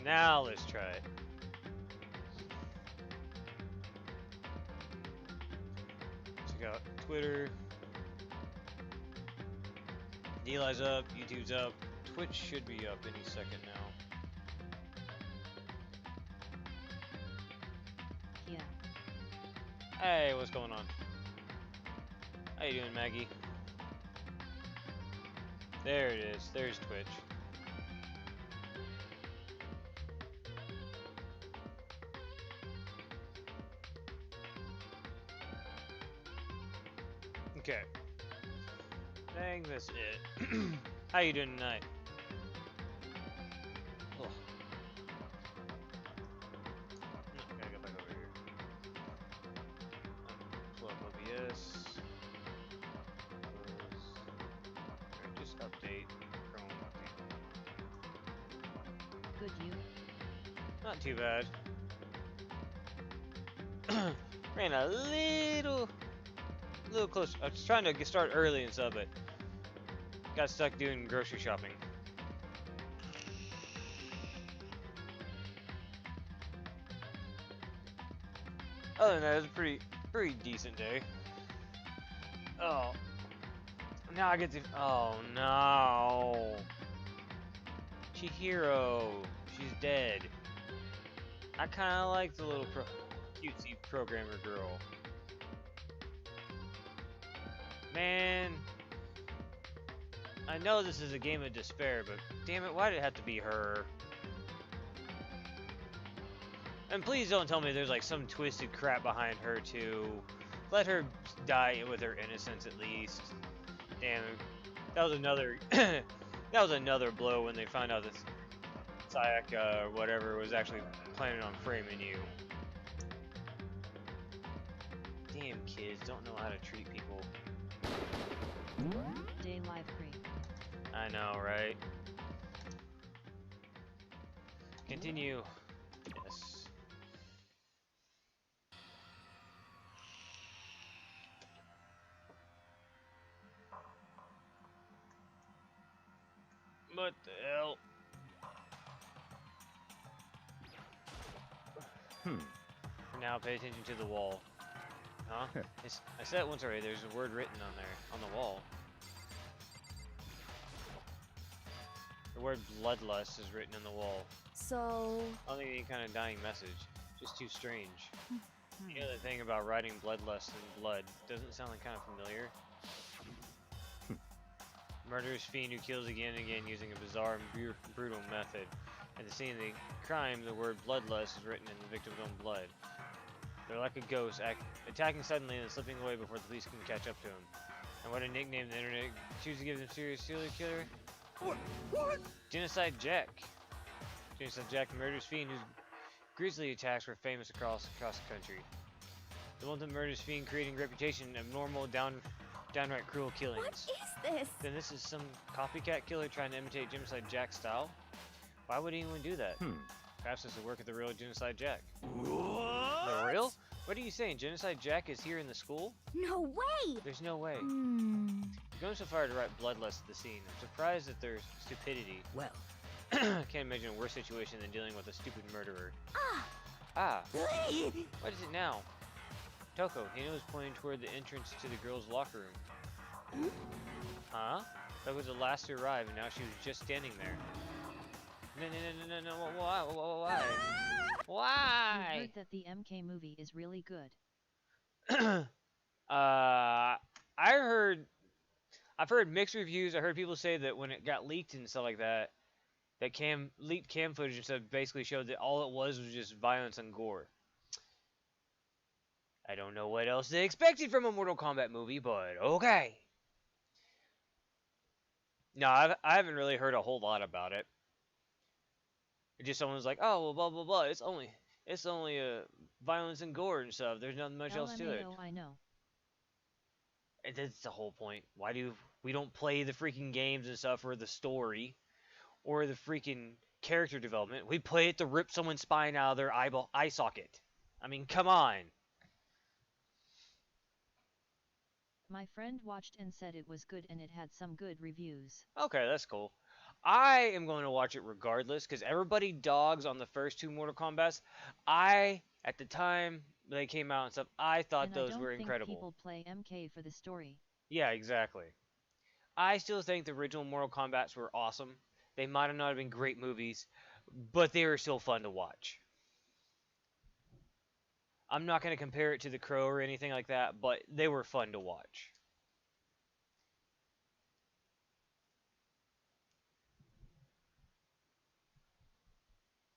Now let's try it. Check out Twitter. DLive's up, YouTube's up, Twitch should be up any second now. Yeah. Hey, what's going on? How you doing, Maggie? There it is. There's Twitch. Okay. Dang, that's it. How you doing tonight? Oh. Gotta go back over here. Pull up OBS. Just update Chrome. Good you? Not too bad. Ran a little close. I was trying to start early and stuff, but got stuck doing grocery shopping. Other than that, it was a pretty decent day. Oh, now I get to. Oh no, Chihiro, she's dead. I kind of like the little cutesy programmer girl. Man, I know this is a game of despair, but damn it, why did it have to be her? And please don't tell me there's like some twisted crap behind her too. Let her die with her innocence at least. Damn, that was another that was another blow when they found out that Sayaka or whatever was actually planning on framing you. Damn kids don't know how to treat people. DLive free. I know, right? Continue. Yes. What the hell? For now, pay attention to the wall. Huh? I said it once already, there's a word written on there, on the wall. The word bloodlust is written on the wall. So... I don't think any kind of dying message. Just too strange. The other thing about writing bloodlust in blood, doesn't sound like kind of familiar? Murderous fiend who kills again and again using a bizarre and brutal method. At the scene of the crime, the word bloodlust is written in the victim's own blood. They're like a ghost, attacking suddenly and slipping away before the police can catch up to him. And what a nickname the internet chooses to give them serious serial killer? What? Genocide Jack. Genocide Jack, the murderous fiend whose grisly attacks were famous across the country. The ultimate murderous fiend creating a reputation of normal, downright cruel killings. What is this? Then this is some copycat killer trying to imitate Genocide Jack's style? Why would anyone do that? Perhaps it's the work of the real Genocide Jack. What? The real? What are you saying? Genocide Jack is here in the school? No way! There's no way. Hmm. You're going so far to write bloodlust at the scene. I'm surprised at their stupidity. Well. I can't imagine a worse situation than dealing with a stupid murderer. Ah. What is it now? Toko, Hino was pointing toward the entrance to the girls' locker room. Huh? That was the last to arrive, and now she was just standing there. No, why? Why? I heard that the MK movie is really good. I've heard mixed reviews. I heard people say that when it got leaked and stuff like that, that leaked cam footage and stuff basically showed that all it was just violence and gore. I don't know what else they expected from a Mortal Kombat movie, but okay. No, I haven't really heard a whole lot about it. It just someone's like, oh, well, blah blah blah. It's only violence and gore and stuff. There's not much else to it. I know. And that's the whole point. Why do we don't play the freaking games and stuff, or the story, or the freaking character development? We play it to rip someone's spine out of their eye socket. I mean, come on. My friend watched and said it was good and it had some good reviews. Okay, that's cool. I am going to watch it regardless because everybody dogs on the first two Mortal Kombats. At the time they came out and stuff, I thought And those I were don't think incredible. people play MK for the story. Yeah, exactly. I still think the original Mortal Kombats were awesome. They might have not have been great movies, but they were still fun to watch. I'm not going to compare it to The Crow or anything like that, but they were fun to watch.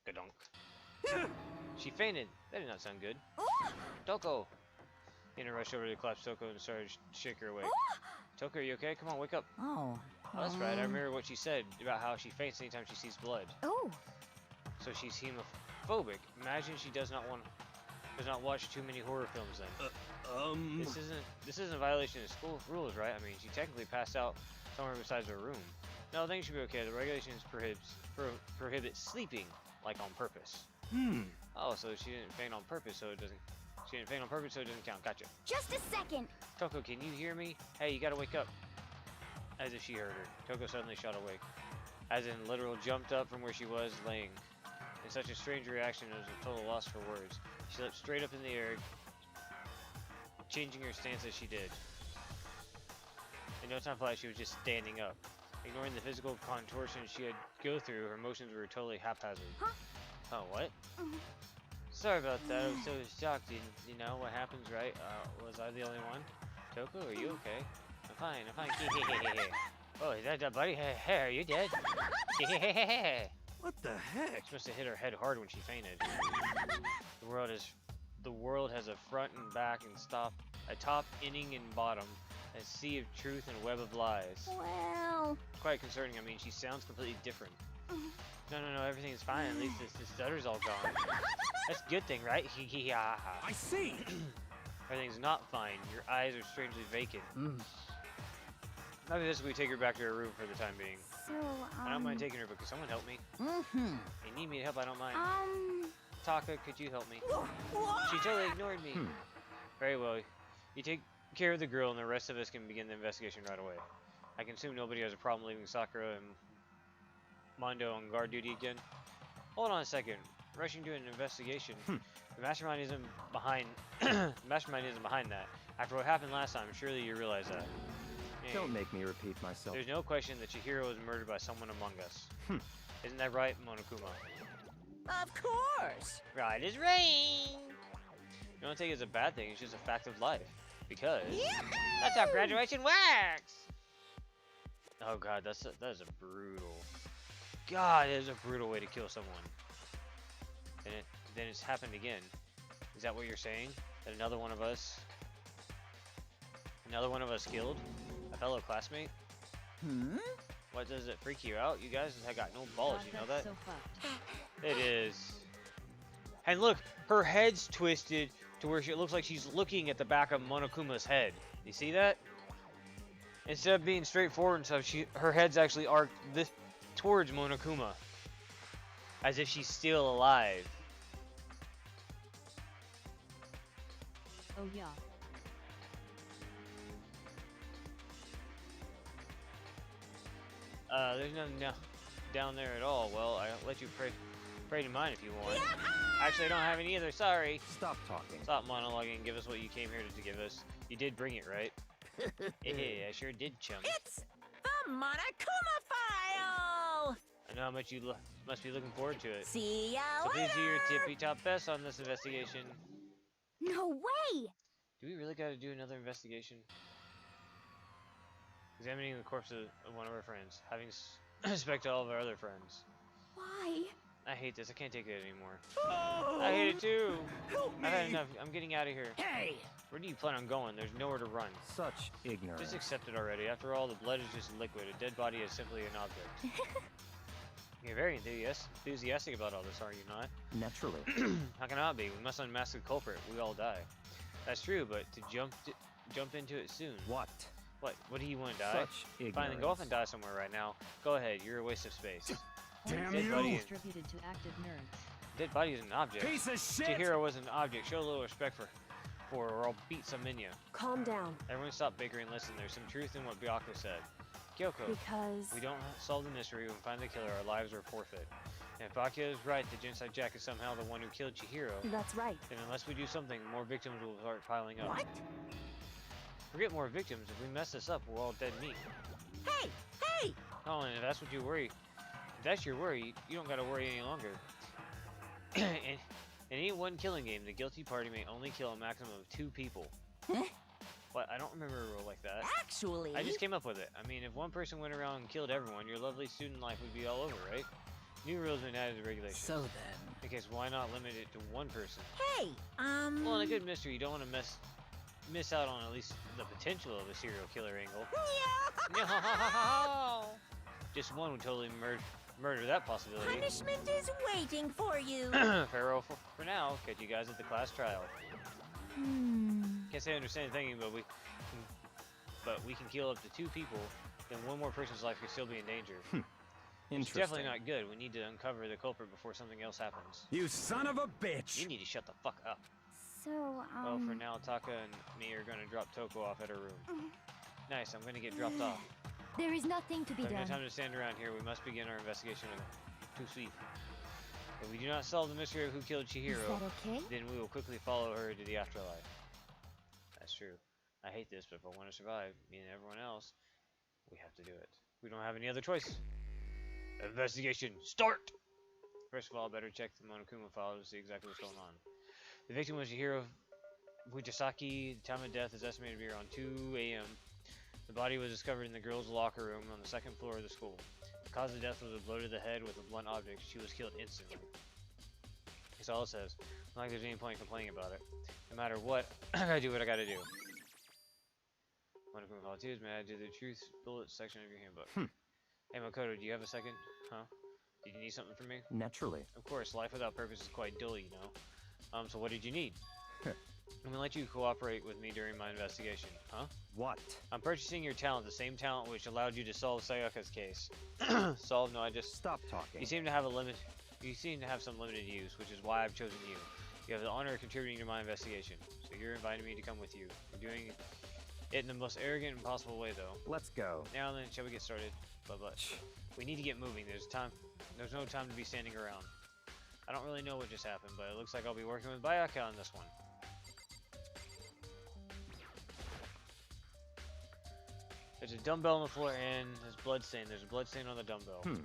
Gadunk. She fainted. That did not sound good. Toko! Hina rushed over to collapse Toko and started to shake her awake. Toko, are you okay? Come on, wake up. Oh. Oh, that's right. I remember what she said about how she faints anytime she sees blood. Oh. So she's hemophobic. Imagine she does not watch too many horror films then. This isn't a violation of school rules, right? I mean, she technically passed out somewhere besides her room. No, I think she should be okay. The regulations prohibit sleeping like on purpose. Oh, so she didn't faint on purpose, so it doesn't. She didn't faint on purpose, so it doesn't count. Gotcha. Just a second. Toko, can you hear me? Hey, you gotta wake up. As if she heard her, Toko suddenly shot awake, as in literal jumped up from where she was laying. In such a strange reaction, it was a total loss for words. She leapt straight up in the air, changing her stance as she did. In no time flat, she was just standing up. Ignoring the physical contortions she had go through, her motions were totally haphazard. Huh? Oh, what? Sorry about that, I was so shocked. You know what happens, right? Was I the only one? Toko, are you okay? I'm fine. Oh, is that buddy? Hey, are you dead? What the heck? She must have hit her head hard when she fainted. The world has a front and back and a top, inning and bottom, a sea of truth and a web of lies. Well. Quite concerning. I mean, she sounds completely different. No, everything's fine. At least the stutter's all gone. That's a good thing, right? I see. Everything's not fine. Your eyes are strangely vacant. After this, we take her back to her room for the time being. So, I don't mind taking her, but can someone help me? You need me to help, I don't mind. Taka, could you help me? She totally ignored me. Very well. You take care of the girl, and the rest of us can begin the investigation right away. I can assume nobody has a problem leaving Sakura and Mondo on guard duty again. Hold on a second. Rushing to an investigation. The mastermind isn't behind. The mastermind isn't behind that. After what happened last time, surely you realize that. Don't make me repeat myself. There's no question that Chihiro was murdered by someone among us. Isn't that right, Monokuma? Of course. Right is rain. You don't take it as a bad thing. It's just a fact of life. Because that's how graduation works. Oh god, that is a brutal. God, that is a brutal way to kill someone. And then it's happened again. Is that what you're saying? That another one of us killed a fellow classmate? What, does it freak you out? You guys have got no balls, God, you know that's that? so fucked. It is. And look, her head's twisted to where it looks like she's looking at the back of Monokuma's head. You see that? Instead of being straightforward and stuff, her head's actually arced this towards Monokuma, as if she's still alive. Oh yeah. There's nothing down there at all. Well, I'll let you pray to mine if you want. Actually, I don't have any either. Sorry. Stop talking. Stop monologuing and give us what you came here to give us. You did bring it, right? Yeah, I sure did, chum. It's the Monokuma file. I know how much you must be looking forward to it. See ya So please do your later. tippy top best on this investigation. No way. Do we really gotta do another investigation? Examining the corpse of one of our friends, having suspected all of our other friends. Why? I hate this. I can't take it anymore. Oh, I hate it too. help me. I've had enough. I'm getting out of here. Hey. Where do you plan on going? There's nowhere to run. Such ignorance. Just accept it already. After all, the blood is just liquid. A dead body is simply an object. You're very enthusiastic about all this, are you not? Naturally. How can I not be? We must unmask the culprit. We all die. That's true, but to jump into it soon. What? What do you want to die? Such ignorance. Fine, then go off and die somewhere right now. Go ahead. You're a waste of space. Damn Dead you. body. Distributed to active nerds. Dead body is an object. Piece of shit. Chihiro was an object. Show a little respect for or I'll beat some in you. Calm down. Everyone stop bickering and listen. There's some truth in what Byakuya said. Kyoko. Because... If we don't solve the mystery and find the killer, our lives are forfeit. And if Akio is right that Genocide Jack is somehow the one who killed Chihiro, That's right. then unless we do something, more victims will start piling up. What? Forget more victims. If we mess this up, we're all dead meat. Hey! Hey! Colin, if that's what you worry, if that's your worry, you don't gotta worry any longer. in any one killing game, the guilty party may only kill a maximum of 2 people. Huh? What? I don't remember a rule like that. Actually... I just came up with it. I mean, if one person went around and killed everyone, your lovely student life would be all over, right? New rules been added to regulations. So then... Because why not limit it to 1 person? Hey, Well, in a good mystery, you don't want to miss out on at least the potential of a serial killer angle. No! Just one would totally murder that possibility. Punishment is waiting for you. Farewell for now. Catch you guys at the class trial. Can't say I understand thinking, but we can kill up to 2 people. Then 1 more person's life could still be in danger. It's definitely not good. We need to uncover the culprit before something else happens. You son of a bitch! You need to shut the fuck up. So, Well, for now, Taka and me are gonna drop Toko off at her room. Nice, I'm gonna get dropped off. there is nothing to be There's no done. time to stand around here. We must begin our investigation of Too Sweet. If we do not solve the mystery of who killed Chihiro, Is that okay? then we will quickly follow her to the afterlife. That's true. I hate this, but if I want to survive, me and everyone else, we have to do it. We don't have any other choice. Investigation, start! First of all, better check the Monokuma file to see exactly what's going on. The victim was Chihiro Fujisaki. The time of death is estimated to be around 2 a.m. The body was discovered in the girls' locker room on the 2nd floor of the school. The cause of death was a blow to the head with a blunt object. She was killed instantly. That's all it says. Not like there's any point in complaining about it. No matter what, I gotta do what I gotta do. Monokuma file 2 is added to the truth bullet section of your handbook. Hey Makoto, do you have a second? Huh? Did you need something from me? Naturally. Of course, life without purpose is quite dull, you know. So what did you need? I'm gonna let you cooperate with me during my investigation. Huh? What? I'm purchasing your talent, the same talent which allowed you to solve Sayaka's case. Solve? No, I just... Stop talking. You seem to have some limited use, which is why I've chosen you. You have the honor of contributing to my investigation, so you're inviting me to come with you. You're doing it in the most arrogant and possible way, though. Let's go. Now then, shall we get started? But we need to get moving. There's no time to be standing around. I don't really know what just happened, but it looks like I'll be working with Bayaka on this one. There's a dumbbell on the floor and there's blood stain. There's a blood stain on the dumbbell. When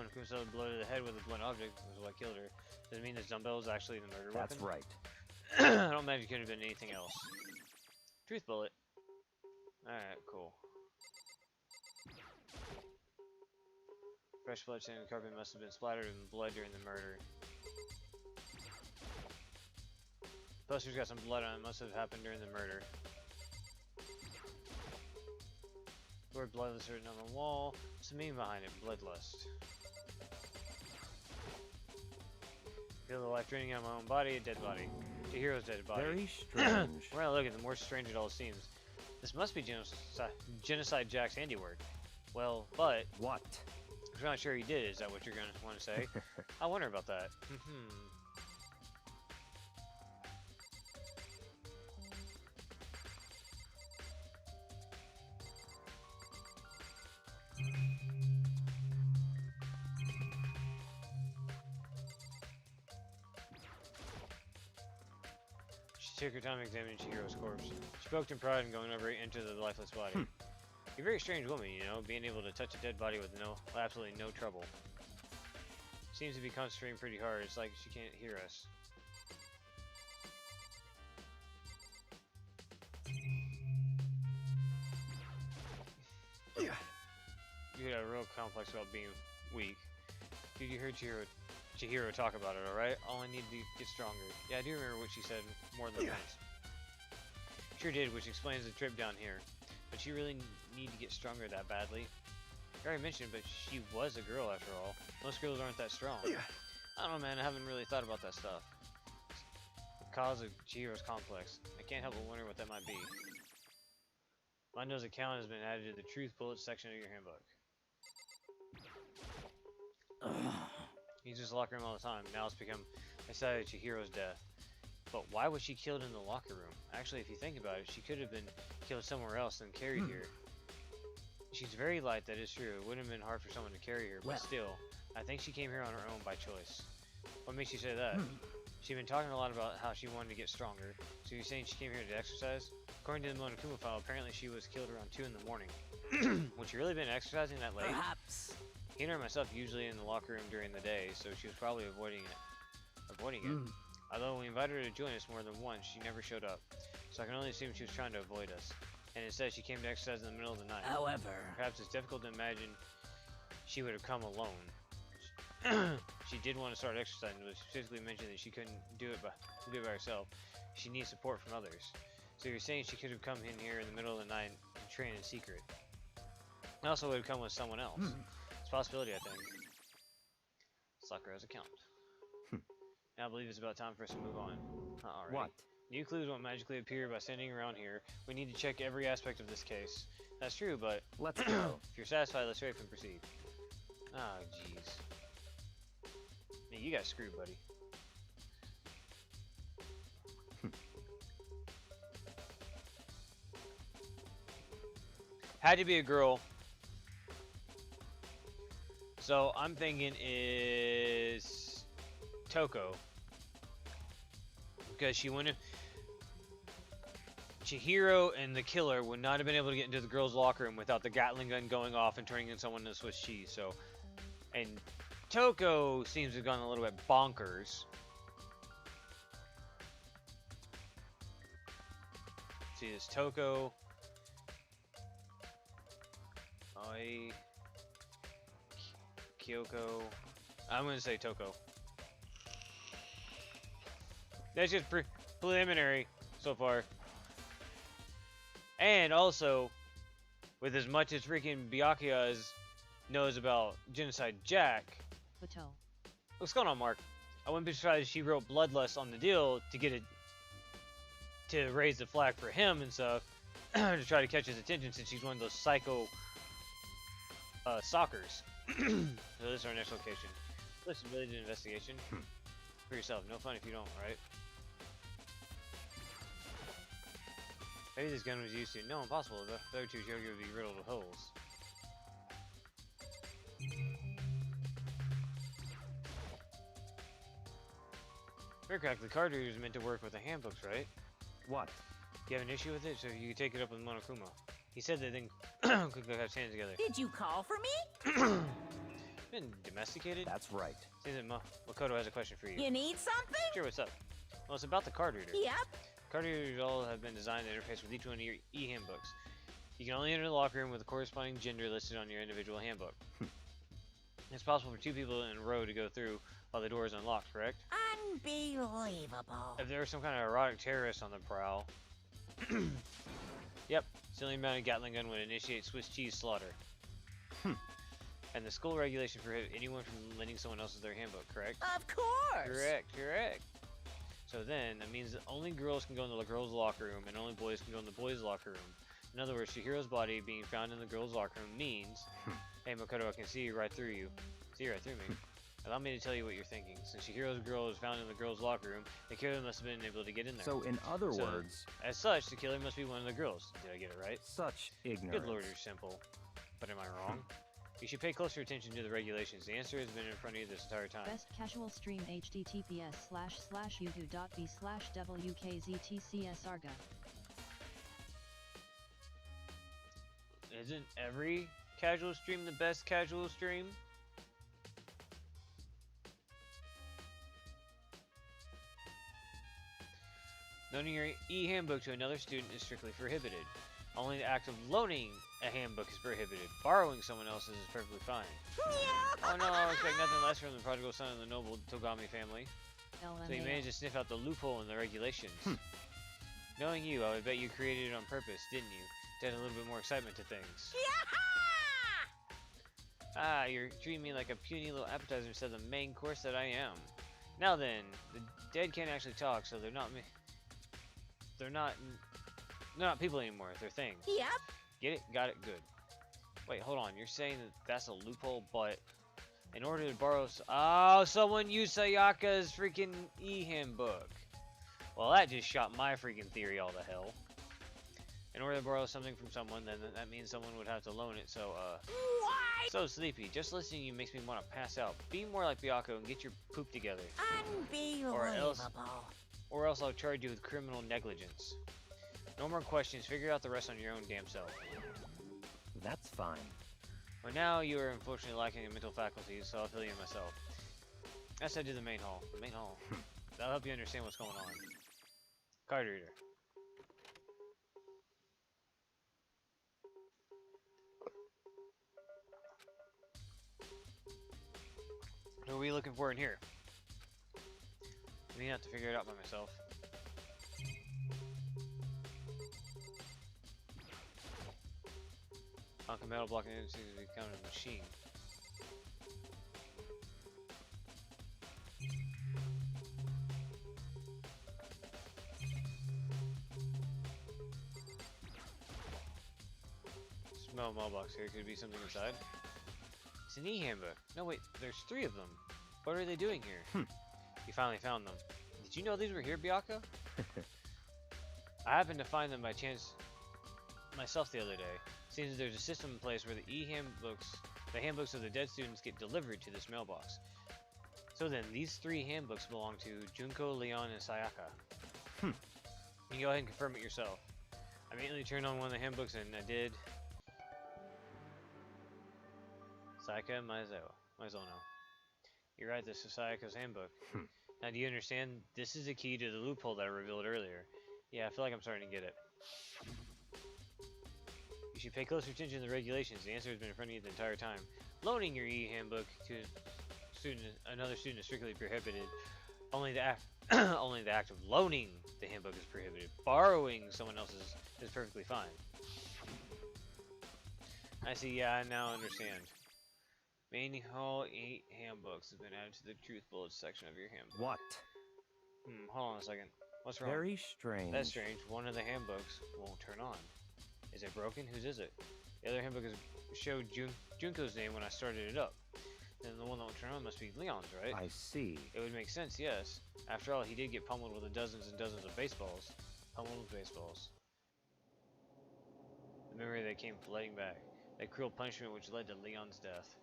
it comes to the blow to the head with a blunt object, was what killed her. Does it mean this dumbbell is actually the murder weapon? That's right. I don't imagine it could have been anything else. Truth bullet. Alright, cool. Fresh blood stain on the carpet must have been splattered in blood during the murder. Poster's got some blood on it. Must have happened during the murder. The word bloodlust written on the wall. What's the meaning behind it? Bloodlust. Feel the life draining out of my own body. A dead body. Chihiro's dead body. Very strange. The more I look at it, the more strange it all seems. This must be Genocide Jack's handiwork. Well, but... What? I'm not sure he did. Is that what you're going to want to say? I wonder about that. She took her time examining Chihiro's corpse. She poked in pride in going over into the lifeless body. You're a very strange woman, you know, being able to touch a dead body with absolutely no trouble. Seems to be concentrating pretty hard. It's like she can't hear us. You got a real complex about being weak. Dude, you heard Chihiro talk about it, alright? All I need to get stronger. Yeah, I do remember what she said more than once. Sure did, which explains the trip down here. But she really need to get stronger that badly. I already mentioned, but she was a girl after all. Most girls aren't that strong. I don't know, man. I haven't really thought about that stuff. The cause of Chihiro's complex. I can't help but wonder what that might be. Mine knows account has been added to the truth bullet section of your handbook. He uses the locker room all the time. Now it's become excited at Chihiro's death. But why was she killed in the locker room? Actually, if you think about it, she could have been killed somewhere else and carried here. She's very light, that is true. It wouldn't have been hard for someone to carry her, but Well. still, I think she came here on her own by choice. What makes you say that? She'd been talking a lot about how she wanted to get stronger. So you're saying she came here to exercise? According to the Monokuma file, apparently she was killed around 2 in the morning. Would she really been exercising that late? Perhaps. Hina and myself usually in the locker room during the day, so she was probably avoiding it. Although we invited her to join us more than once, she never showed up. So I can only assume she was trying to avoid us. And instead she came to exercise in the middle of the night. However, Perhaps it's difficult to imagine she would have come alone. She did want to start exercising, but specifically mentioned that she couldn't do it by herself. She needs support from others. So you're saying she could have come in here in the middle of the night and trained in secret. Also would have come with someone else. It's a possibility, I think. Sucker has a count. Now I believe it's about time for us to move on. Alright. What? New clues won't magically appear by standing around here. We need to check every aspect of this case. That's true, but Let's go. if you're satisfied, let's hurry up and proceed. Oh, jeez. Man, you got screwed, buddy. Had to be a girl. So I'm thinking is Toko. Because she wouldn't have... Chihiro and the killer would not have been able to get into the girls' locker room without the Gatling gun going off and turning into someone into Swiss cheese. So, and Toko seems to have gone a little bit bonkers. See this Toko. Kyoko. I'm gonna say Toko. That's just preliminary so far. And also, with as much as freaking Byakuya knows about Genocide Jack. Bateau. What's going on, Mark? I wouldn't be surprised if she wrote Bloodlust on the deal to get it to raise the flag for him and stuff to try to catch his attention since she's one of those psycho stalkers. So this is our next location. Listen, really did an investigation for yourself. No fun if you don't, right? Maybe this gun was used to. No, impossible. The other two Yogi would be riddled with holes. Very correct. The card reader is meant to work with the handbooks, right? What? You have an issue with it, so you can take it up with Monokuma. He said they then could go have hands together. did you call for me? Been domesticated? That's right. Seems that Makoto has a question for you. You need something? Sure, what's up? Well, it's about the card reader. Yep. Card readers all have been designed to interface with each one of your e-handbooks. You can only enter the locker room with the corresponding gender listed on your individual handbook. It's possible for 2 people in a row to go through while the door is unlocked, correct? Unbelievable. If there was some kind of erotic terrorist on the prowl. Yep, stealing mounted Gatling gun would initiate Swiss cheese slaughter. And the school regulation prohibits anyone from lending someone else's their handbook, correct? Of course. Correct. So then, that means that only girls can go in the girls' locker room, and only boys can go in the boys' locker room. In other words, Chihiro's body being found in the girls' locker room means, hey Makoto, I can see right through you. See right through me. Allow me to tell you what you're thinking. Since Chihiro's girl is found in the girls' locker room, the killer must have been able to get in there. So, in other words... As such, the killer must be one of the girls. Did I get it right? Such ignorance. Good lord, you're simple. But am I wrong? You should pay closer attention to the regulations. The answer has been in front of you this entire time. Best casual stream https://youtube.b/wkztcsarga. Isn't every casual stream the best casual stream? Loaning your e-handbook to another student is strictly prohibited. Only the act of loaning a handbook is prohibited. Borrowing someone else's is perfectly fine. Oh no, I expect nothing less from the prodigal son of the noble Togami family. So you managed to sniff out the loophole in the regulations. Knowing you, I would bet you created it on purpose, didn't you? To add a little bit more excitement to things. Ah, you're treating me like a puny little appetizer instead of the main course that I am. Now then, the dead can't actually talk, so they're not They're not people anymore. They're things. Yep. Get it? Got it? Good. Wait, hold on. You're saying that that's a loophole, but in order to borrow... Oh, someone used Sayaka's freaking e-handbook. Well, that just shot my freaking theory all to hell. In order to borrow something from someone, then that means someone would have to loan it, so, Why? So sleepy. Just listening to you makes me want to pass out. Be more like Byakko and get your poop together. Unbelievable. Or else I'll charge you with criminal negligence. No more questions. Figure out the rest on your own damn self. That's fine. But now you are unfortunately lacking in mental faculties, so I'll fill you in myself. Let's head to the main hall. The main hall. That'll help you understand what's going on. Card reader. What are we looking for in here? I may have to figure it out by myself. Honka metal blocking it seems to be kind of a machine. Smell mailbox here. Could be something inside. It's an e-handbook. No wait, there's 3 of them. What are they doing here? You finally found them. Did you know these were here, Byakko? I happened to find them by chance myself the other day. Seems there's a system in place where the handbooks of the dead students get delivered to this mailbox. So then, these 3 handbooks belong to Junko, Leon, and Sayaka. You can go ahead and confirm it yourself. I immediately turned on one of the handbooks and I did. Sayaka Maizono. You're right, this is Sayaka's handbook. Now, do you understand? This is the key to the loophole that I revealed earlier. Yeah, I feel like I'm starting to get it. You should pay closer attention to the regulations. The answer has been in front of you the entire time. Loaning your e-handbook to another student is strictly prohibited. Only the act of loaning the handbook is prohibited. Borrowing someone else's is perfectly fine. I see. Yeah, I now understand. Main hall 8 handbooks has been added to the truth bullets section of your handbook. What? Hold on a second. What's wrong? Very strange. That's strange. One of the handbooks won't turn on. Is it broken? Whose is it? The other handbook showed Junko's name when I started it up. Then the one that won't turn on must be Leon's, right? I see. It would make sense, yes. After all, he did get pummeled with dozens and dozens of baseballs. Pummeled with baseballs. The memory that came flooding back. That cruel punishment which led to Leon's death.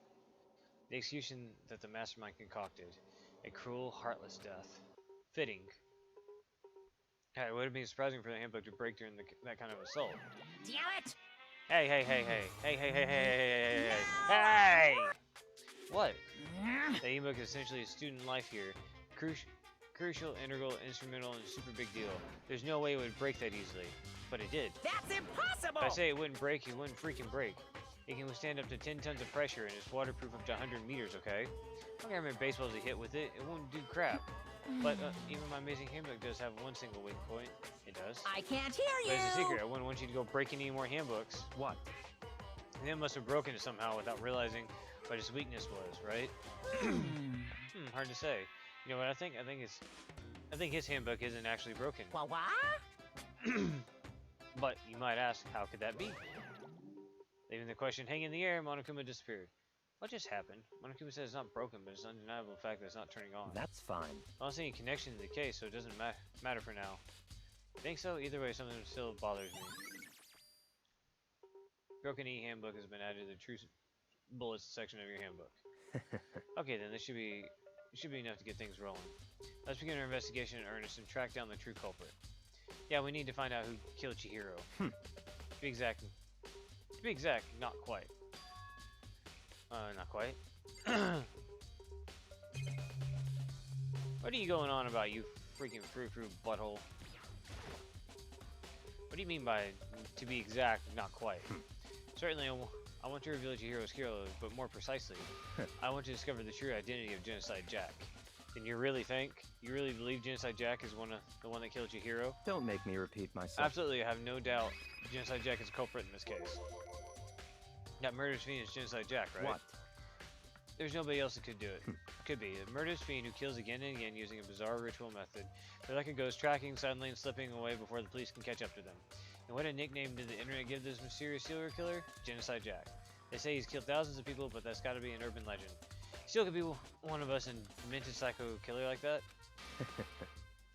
The execution that the mastermind concocted. A cruel, heartless death. Fitting. It would have been surprising for the handbook to break during that kind of assault. Damn it! Hey, hey, hey, hey. Hey, hey, hey, hey, hey, hey, hey, hey! What? The handbook is essentially a student life here. Crucial, integral, instrumental, and super big deal. There's no way it would break that easily. But it did. That's impossible! If I say it wouldn't break, it wouldn't freaking break. It can withstand up to 10 tons of pressure and is waterproof up to 100 meters, okay? I don't care how many baseballs you hit with it, it won't do crap. But even my amazing handbook does have one single weak point. It does. I can't hear you! But it's a secret. I wouldn't want you to go break any more handbooks. What? And it must have broken it somehow without realizing what is weakness was, right? Hard to say. You know what I think? I think his handbook isn't actually broken. What? But you might ask, how could that be? Leaving the question hanging in the air, Monokuma disappeared. What just happened? Monokuma says it's not broken, but it's an undeniable fact that it's not turning on. That's fine. I don't see any connection to the case, so it doesn't matter for now. Think so? Either way, something still bothers me. Broken E-handbook has been added to the true bullets section of your handbook. Okay, then this should be enough to get things rolling. Let's begin our investigation in earnest and track down the true culprit. Yeah, we need to find out who killed Chihiro. To be exact, not quite. Not quite. What are you going on about, you freaking frou-frou butthole? What do you mean by, to be exact, not quite? Certainly, I want to reveal Chihiro's hero, but more precisely, I want to discover the true identity of Genocide Jack. And you really believe Genocide Jack is the one that killed Chihiro? Don't make me repeat myself. Absolutely, I have no doubt Genocide Jack is a culprit in this case. That murderous fiend is Genocide Jack, right? What? There's nobody else that could do it. Could be. A murderous fiend who kills again and again using a bizarre ritual method. They're like a ghost tracking suddenly and slipping away before the police can catch up to them. And what a nickname did the internet give this mysterious serial killer? Genocide Jack. They say he's killed thousands of people, but that's gotta be an urban legend. He still could be one of us and demented psycho killer like that.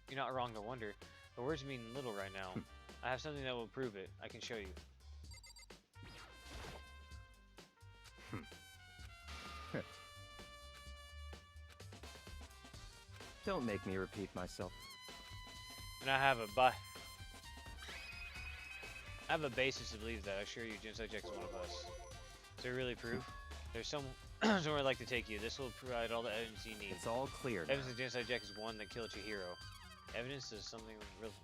You're not wrong to wonder. The words mean little right now. I have something that will prove it. I can show you. Don't make me repeat myself. And I have a basis to believe that. I assure you, Jinsei Jack is one of us. Is there really proof? There's somewhere I'd like to take you. This will provide all the evidence you need. It's all clear now. Evidence that Jinsei Jack is one that killed Chihiro. Evidence is something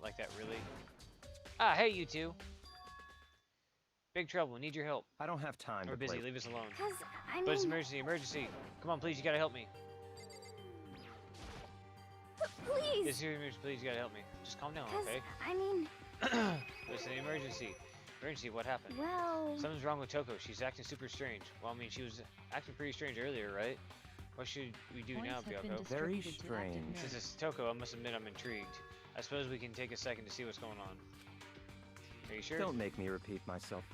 like that, really? Ah, hey, you two. Big trouble. Need your help. I don't have time We're to busy. play. Leave us alone. Cause I But it's mean, emergency. Emergency. Come on, please. You gotta help me. please. It's your emergency. Please, you gotta help me. Just calm down, Cause okay? I mean, It's an emergency. Emergency. What happened? well, Something's wrong with Toko. She's acting super strange. Well, I mean, she was acting pretty strange earlier, right? What should we do Points now, have been Byako? Very distributed to active strange. Since nerds. it's Toko, I must admit I'm intrigued. I suppose we can take a second to see what's going on. Are you sure? Don't make me repeat myself.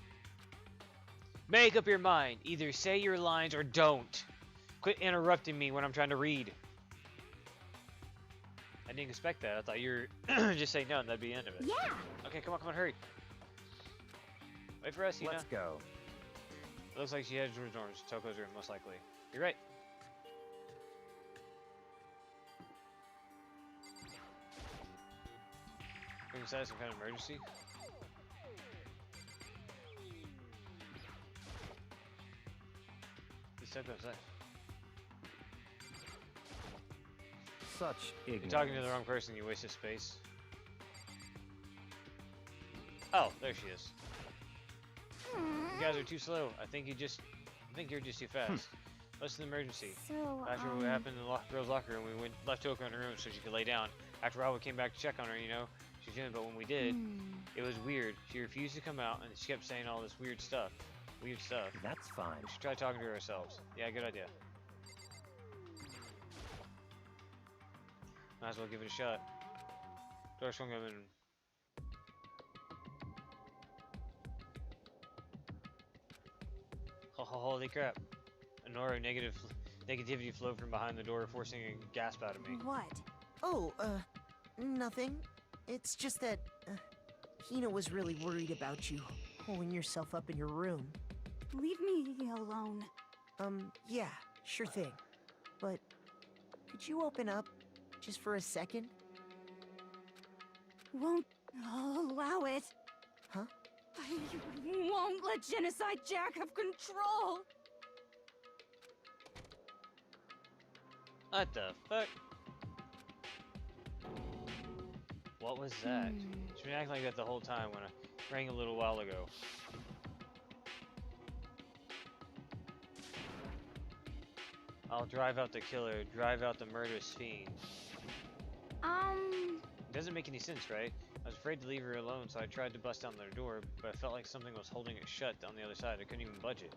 Make up your mind. Either say your lines or don't. Quit interrupting me when I'm trying to read. I didn't expect that. I thought you were just say no and that'd be the end of it. yeah. Okay, come on, hurry. Wait for us, Hina. Let's go. It looks like she headed towards Toko's room, most likely. You're right. Bring inside some kind of emergency. He stepped outside. Such ignorance. You're talking to the wrong person, you wasted space. Oh, there she is. You guys are too slow. I think you're just too fast. What's the emergency? So, After what happened in the girls' locker room, we left Toko in her room so she could lay down. After Havoc came back to check on her, you know, she's doing. But when we did, it was weird. She refused to come out, and she kept saying all this weird stuff. That's fine. We should try talking to her ourselves. Yeah, good idea. Might as well give it a shot. Door swung open. Holy crap. An aura of negativity flowed from behind the door, forcing a gasp out of me. What? Oh, nothing. It's just that, Hina was really worried about you, holding yourself up in your room. leave me alone. Yeah, sure thing. But, could you open up, just for a second? Won't allow it. Huh? I won't let Genocide Jack have control. What the fuck? What was that? She's been acting like that the whole time when I rang a little while ago. I'll drive out the killer, drive out the murderous fiend. It doesn't make any sense, right? I was afraid to leave her alone, so I tried to bust down their door, but I felt like something was holding it shut on the other side. I couldn't even budge it.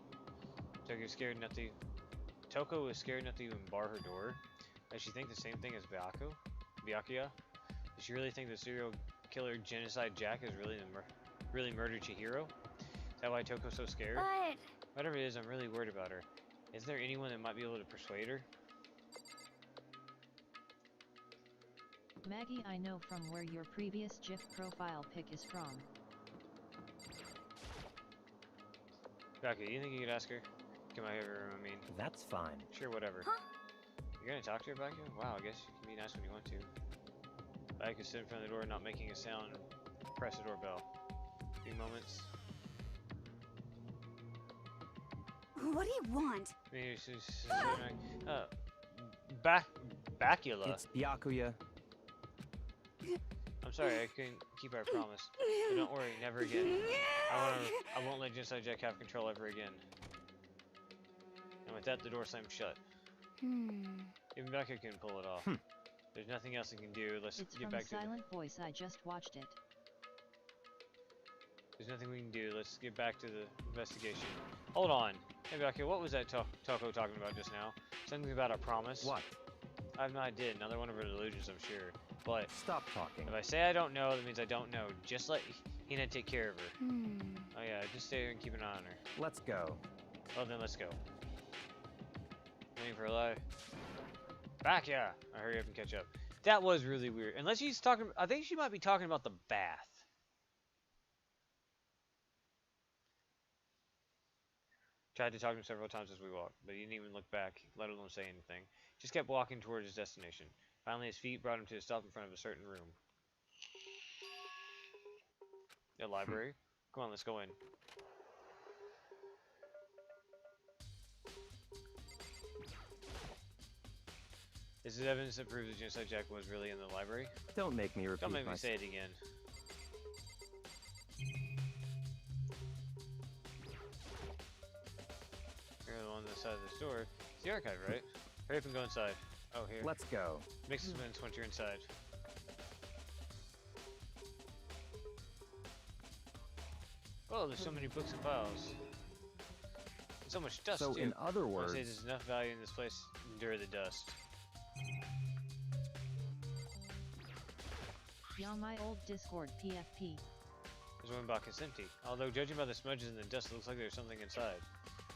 Toko was scared enough to even bar her door. Does she think the same thing as Byakuya? Does she really think the serial killer Genocide Jack is really murdered Chihiro? Is that why Toko's so scared? But Whatever it is, I'm really worried about her. Is there anyone that might be able to persuade her? Maggie, I know from where your previous GIF profile pic is from. Byakuya, you think you could ask her? Come out here, I mean. That's fine. Sure, whatever. Huh? You're gonna talk to her, Byakuya? Wow, I guess you can be nice when you want to. Byakuya stood in front of the door, not making a sound, and press the doorbell. A few moments. what do you want? Bacula. It's Byakuya. I'm sorry, I couldn't keep our promise. But don't worry, never again. I won't let Genocide Jack have control ever again. And with that, the door slammed shut. Even Byakuya couldn't pull it off. There's nothing else he can do. Let's It's get from back to Silent Voice, I just watched it. There's nothing we can do. Let's get back to the investigation. Hold on. Hey, Byakuya, what was that Toko talking about just now? Something about a promise? What? I have no idea. Another one of her delusions, I'm sure. But Stop talking. if I say I don't know, that means I don't know. Just let Hina take care of her. Oh yeah, just stay here and keep an eye on her. Let's go. Well then, let's go. Waiting for her life. Back, yeah. I hurry up and catch up. That was really weird. Unless she's talking, I think she might be talking about the bath. Tried to talk to him several times as we walked, but he didn't even look back, let alone say anything. Just kept walking toward his destination. Finally, his feet brought him to a stop in front of a certain room. The library? Come on, let's go in. This is evidence that proves that Genocide Jack was really in the library. Don't make me repeat Don't make me myself. say it again. You're the one on the side of the store. It's the archive, right? Hurry up and go inside. Oh, here. Let's go. Make suspense once you're inside. Oh, there's so many books and files. And so much dust, So too. in other I would words, say there's enough value in this place to endure the dust. Yeah, my old Discord PFP. This one box is empty. Although, judging by the smudges in the dust, it looks like there's something inside.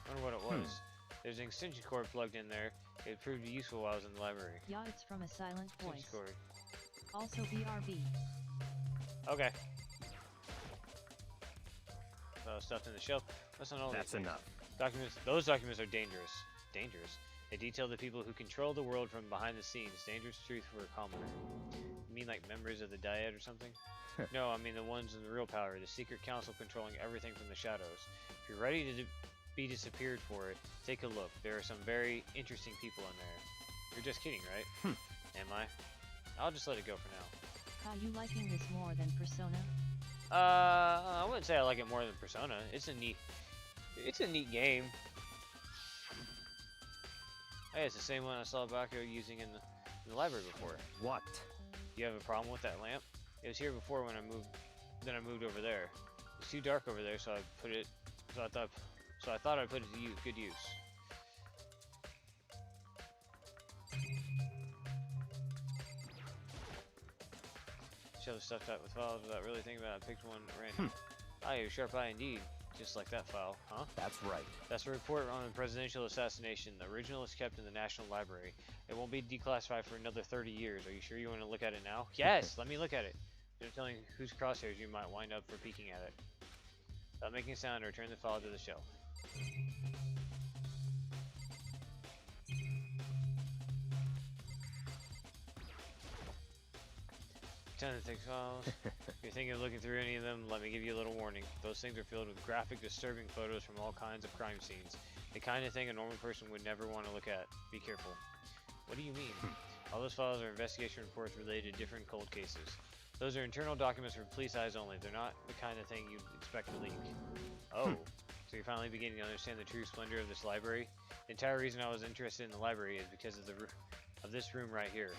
I wonder what it was. There's an extension cord plugged in there. It proved useful while I was in the library. Yeah, it's from a silent voice. Extension cord. Also BRB. Okay. Stuffed in the shelf. That's not all. that's these things. enough. Documents. Those documents are dangerous. Dangerous. They detail the people who control the world from behind the scenes. Dangerous truth for a commoner. You mean like members of the Dyad or something? No, I mean the ones in the real power. The secret council controlling everything from the shadows. If you're ready to be disappeared for it, take a look. There are some very interesting people in there. You're just kidding, right? Am I? I'll just let it go for now. Are you liking this more than Persona? I wouldn't say I like it more than Persona. It's a neat game. Hey, it's the same one I saw Bakugo using in the library before. What? You have a problem with that lamp? It was here before when I moved. Then I moved over there. It's too dark over there, so I put it. So I thought I'd put it to good use. Show the stuff out with files without really thinking about it. I picked one at random. Ah, you're sharp eye indeed. Just like that file, huh? That's right. That's a report on the presidential assassination. The original is kept in the National Library. It won't be declassified for another 30 years. Are you sure you want to look at it now? Yes, let me look at it. Don't tell me whose crosshairs you might wind up for peeking at it. Without making a sound, return the file to the shelf. Ton of thick files. If you're thinking of looking through any of them, let me give you a little warning. Those things are filled with graphic, disturbing photos from all kinds of crime scenes. The kind of thing a normal person would never want to look at. Be careful. What do you mean? All those files are investigation reports related to different cold cases. Those are internal documents for police eyes only. They're not the kind of thing you'd expect to leak. Oh, so you're finally beginning to understand the true splendor of this library? The entire reason I was interested in the library is because of this room right here.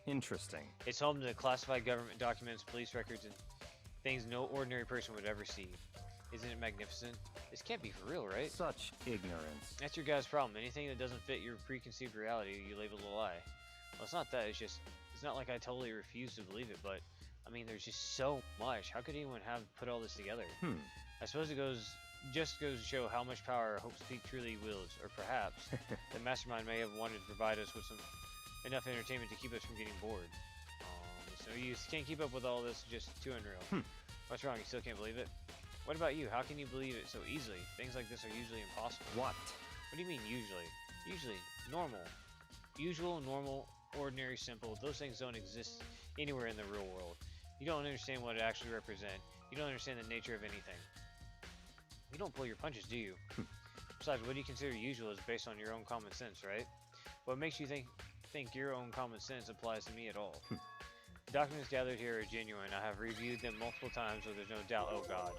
Interesting. It's home to classified government documents, police records, and things no ordinary person would ever see. Isn't it magnificent? This can't be for real, right? Such ignorance. That's your guy's problem. Anything that doesn't fit your preconceived reality, you label a lie. Well, it's not that. It's not like I totally refuse to believe it, but I mean, there's just so much. How could anyone have put all this together? I suppose it just goes to show how much power Hope's Peak truly wields, or perhaps the mastermind may have wanted to provide us with enough entertainment to keep us from getting bored. So you can't keep up with all this, just too unreal. What's wrong? You still can't believe it? What about you? How can you believe it so easily? Things like this are usually impossible. What? What do you mean usually? Usually. Normal. Usual, normal, ordinary, simple. Those things don't exist anywhere in the real world. You don't understand what it actually represents. You don't understand the nature of anything. You don't pull your punches, do you? Besides, what do you consider usual is based on your own common sense, right? What makes you think your own common sense applies to me at all? The documents gathered here are genuine. I have reviewed them multiple times, so there's no doubt. Oh God.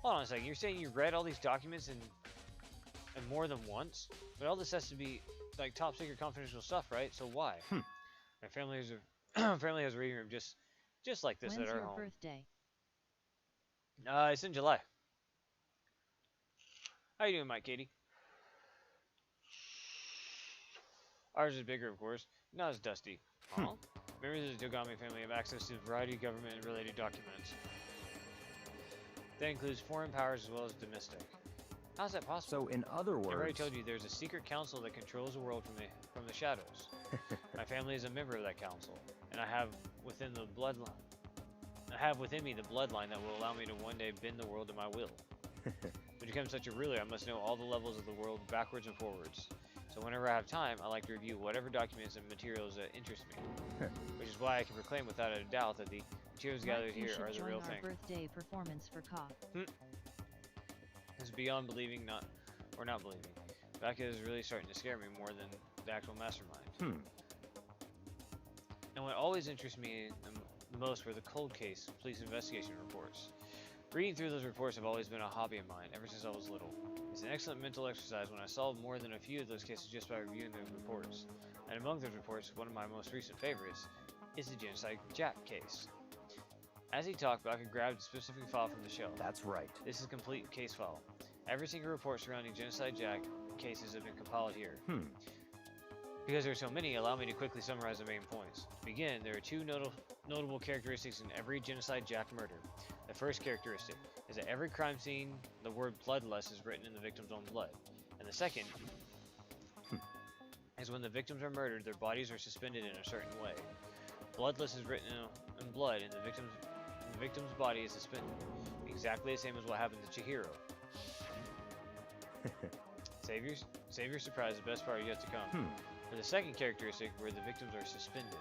Hold on a second. You're saying you read all these documents and more than once? But all this has to be like top secret confidential stuff, right? So why? My family has a reading room just like this When's at our your home. birthday? It's in July. How you doing, Mike Katie? Ours is bigger, of course, not as dusty. Members of the Togami family have access to a variety of government-related documents. That includes foreign powers as well as domestic. How's that possible? So, in other I already words, told you there's a secret council that controls the world from the shadows. My family is a member of that council, and I have within me the bloodline that will allow me to one day bend the world to my will. To become such a ruler, I must know all the levels of the world backwards and forwards. So whenever I have time, I like to review whatever documents and materials that interest me. Which is why I can proclaim without a doubt that the materials gathered here are the real thing. Birthday performance for Ka. It's beyond believing, not believing. Baka is really starting to scare me more than the actual mastermind. And what always interests me the most were the cold case police investigation reports. Reading through those reports have always been a hobby of mine ever since I was little. It's an excellent mental exercise when I solved more than a few of those cases just by reviewing the reports. And among those reports, one of my most recent favorites is the Genocide Jack case. As he talked, Baka grabbed a specific file from the shelf. That's right. This is a complete case file. Every single report surrounding Genocide Jack cases have been compiled here. Because there are so many, allow me to quickly summarize the main points. To begin, there are two notable characteristics in every Genocide Jack murder. The first characteristic is that every crime scene, the word bloodless is written in the victim's own blood. And the second is when the victims are murdered, their bodies are suspended in a certain way. Bloodless is written in blood, and the victim's body is suspended. Exactly the same as what happened to Chihiro. Save your surprise, the best part is yet to come. For the second characteristic, where the victims are suspended,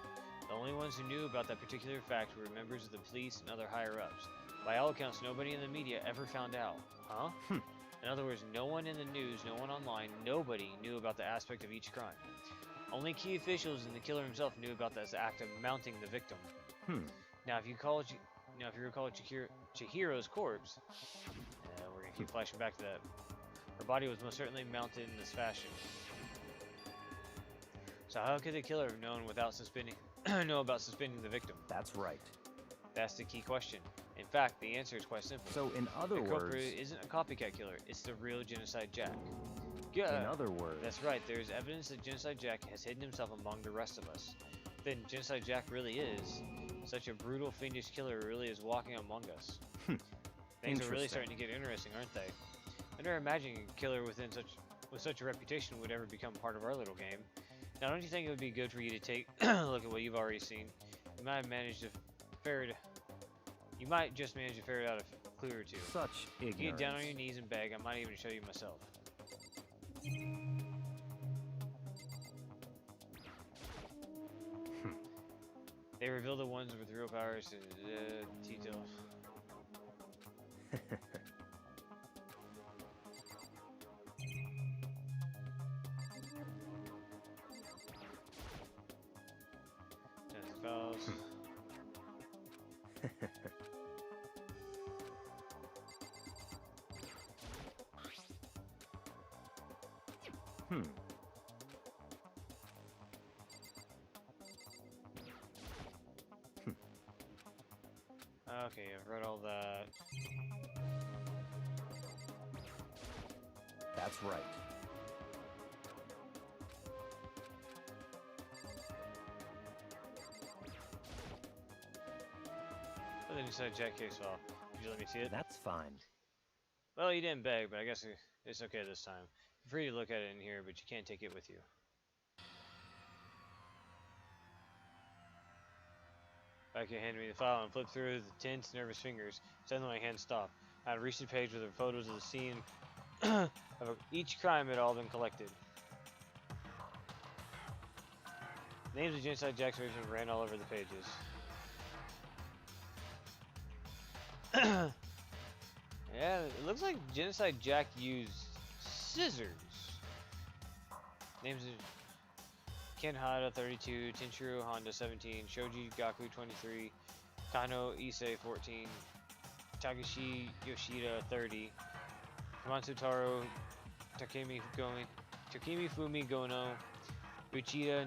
the only ones who knew about that particular fact were members of the police and other higher-ups. By all accounts, nobody in the media ever found out. In other words, no one in the news, no one online, nobody knew about the aspect of each crime. Only key officials and the killer himself knew about this act of mounting the victim. Now, if you recall Chihiro's corpse, we're gonna keep flashing back to that. Her body was most certainly mounted in this fashion. So how could the killer have known without know about suspending the victim? That's right. That's the key question. In fact, the answer is quite simple. So in other the words... culprit isn't a copycat killer, it's the real Genocide Jack. In other words... That's right, there is evidence that Genocide Jack has hidden himself among the rest of us. Then Genocide Jack really is. Such a brutal, fiendish killer really is walking among us. Things are really starting to get interesting, aren't they? I never imagined a killer with such a reputation would ever become part of our little game. Now, don't you think it would be good for you to take a look at what you've already seen? You might just manage to ferret out a clue or two. Such ignorance. You get down on your knees and beg, I might even show you myself. They reveal the ones with real powers to Tito. Okay, I've read all that. That's right. Oh, then you said Jack case file. Would you let me see it? That's fine. Well, you didn't beg, but I guess it's okay this time. You're free to look at it in here, but you can't take it with you. Becky handed me the file and flipped through the tense, nervous fingers. Suddenly my hand stopped. I had reached the page where the photos of the scene of each crime had all been collected. Names of Genocide Jack's version ran all over the pages. Yeah, it looks like Genocide Jack used scissors. Names of Kenhada 32, Tenshiro Honda 17, Shoji Gaku 23, Kano Issei 14, Takeshi Yoshida 30, Matsutaro Takemi Fumi Gono, Uchida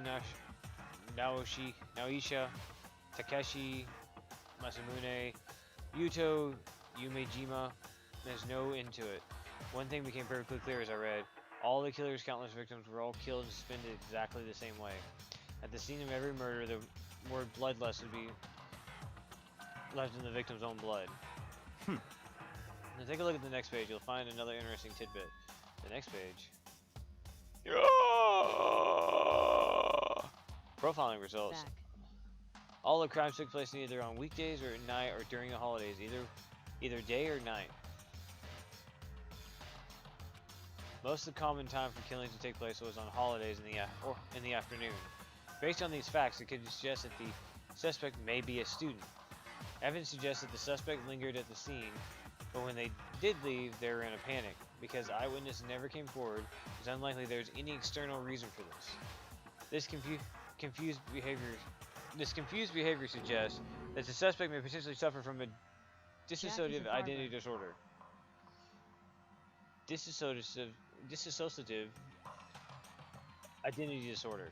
Naoisha, Takeshi Masamune, Yuto Umejima. There's no end to it. One thing became perfectly clear as I read. All the killer's countless victims were all killed and suspended exactly the same way. At the scene of every murder, the word bloodless would be left in the victim's own blood. Now take a look at the next page. You'll find another interesting tidbit. The next page. Profiling results. Back. All the crimes took place either on weekdays or at night or during the holidays, either day or night. Most of the common time for killings to take place was on holidays in the afternoon. Based on these facts, it could suggest that the suspect may be a student. Evidence suggests that the suspect lingered at the scene, but when they did leave, they were in a panic. Because eyewitness never came forward, it's unlikely there's any external reason for this. This confused behavior suggests that the suspect may potentially suffer from a dissociative identity disorder. Dissociative identity disorder.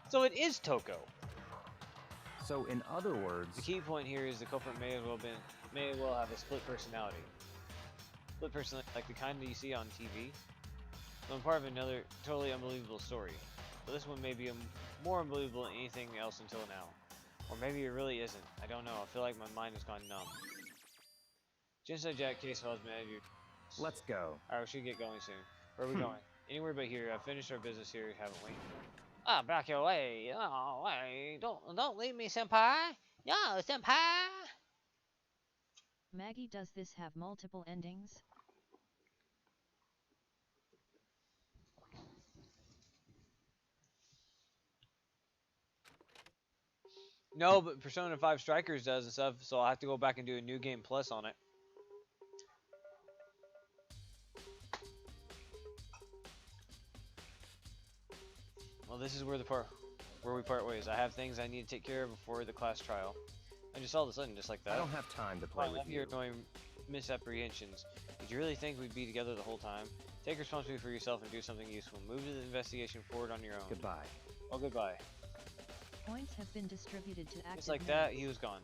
So it is Toko. So in other words, The key point here is the culprit may as well have a split personality. Split personality, like the kind that you see on TV. So I'm part of another totally unbelievable story. But this one may be more unbelievable than anything else until now. Or maybe it really isn't. I don't know. I feel like my mind has gone numb. Genocide Jack case files manager. let's go. Alright, we should get going soon. Where are we going? Anywhere but here. I've finished our business here, haven't we? Ah, back your way. Oh, wait. Don't leave me, senpai. No, senpai. Maggie, does this have multiple endings? No, but Persona 5 Strikers does and stuff, so I'll have to go back and do a new game plus on it. Well, this is where we part ways. I have things I need to take care of before the class trial. And just all of a sudden, just like that. I don't have time to play I with love you. your annoying misapprehensions. Did you really think we'd be together the whole time? Take responsibility for yourself and do something useful. Move the investigation forward on your own. Goodbye. Oh, goodbye. Points have been distributed to active Just like that, members. he was gone.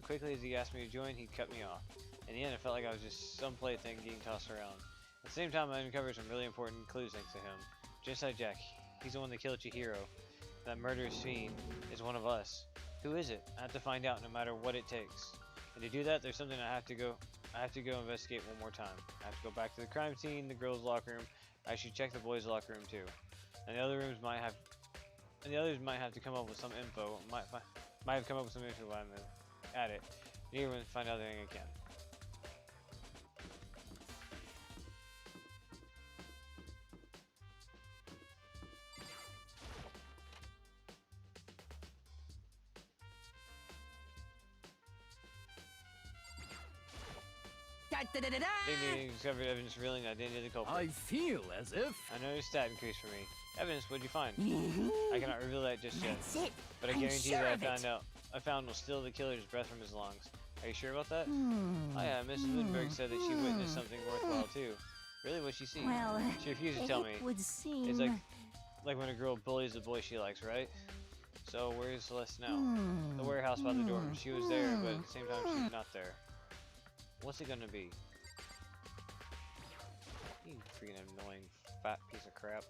Quickly as he asked me to join, he cut me off. In the end, I felt like I was just some plaything getting tossed around. At the same time, I uncovered some really important clues thanks to him. Just like Jack, he's the one that killed Chihiro. That murderous fiend is one of us. Who is it? I have to find out no matter what it takes. And to do that, there's something I have to go investigate one more time. I have to go back to the crime scene, the girls' locker room. I should check the boys' locker room too. And the others might have to come up with some info. Might have come up with some info while I'm at it. And even find out everything I can. Dignity discovered evidence revealing the identity of the culprit. I feel as if... I noticed that increase for me. Evidence, what'd you find? I cannot reveal that just yet. That's it. But I I'm guarantee sure that of it. I found will steal the killer's breath from his lungs. Are you sure about that? Oh yeah, Mrs. Lindbergh said that she witnessed something worthwhile too. Really, what'd she see? Well, She refused to tell me. it would seem... It's like when a girl bullies the boy she likes, right? So where's Celeste now? The warehouse by the door. She was there, but at the same time she's not there. What's it gonna be? You freaking annoying fat piece of crap.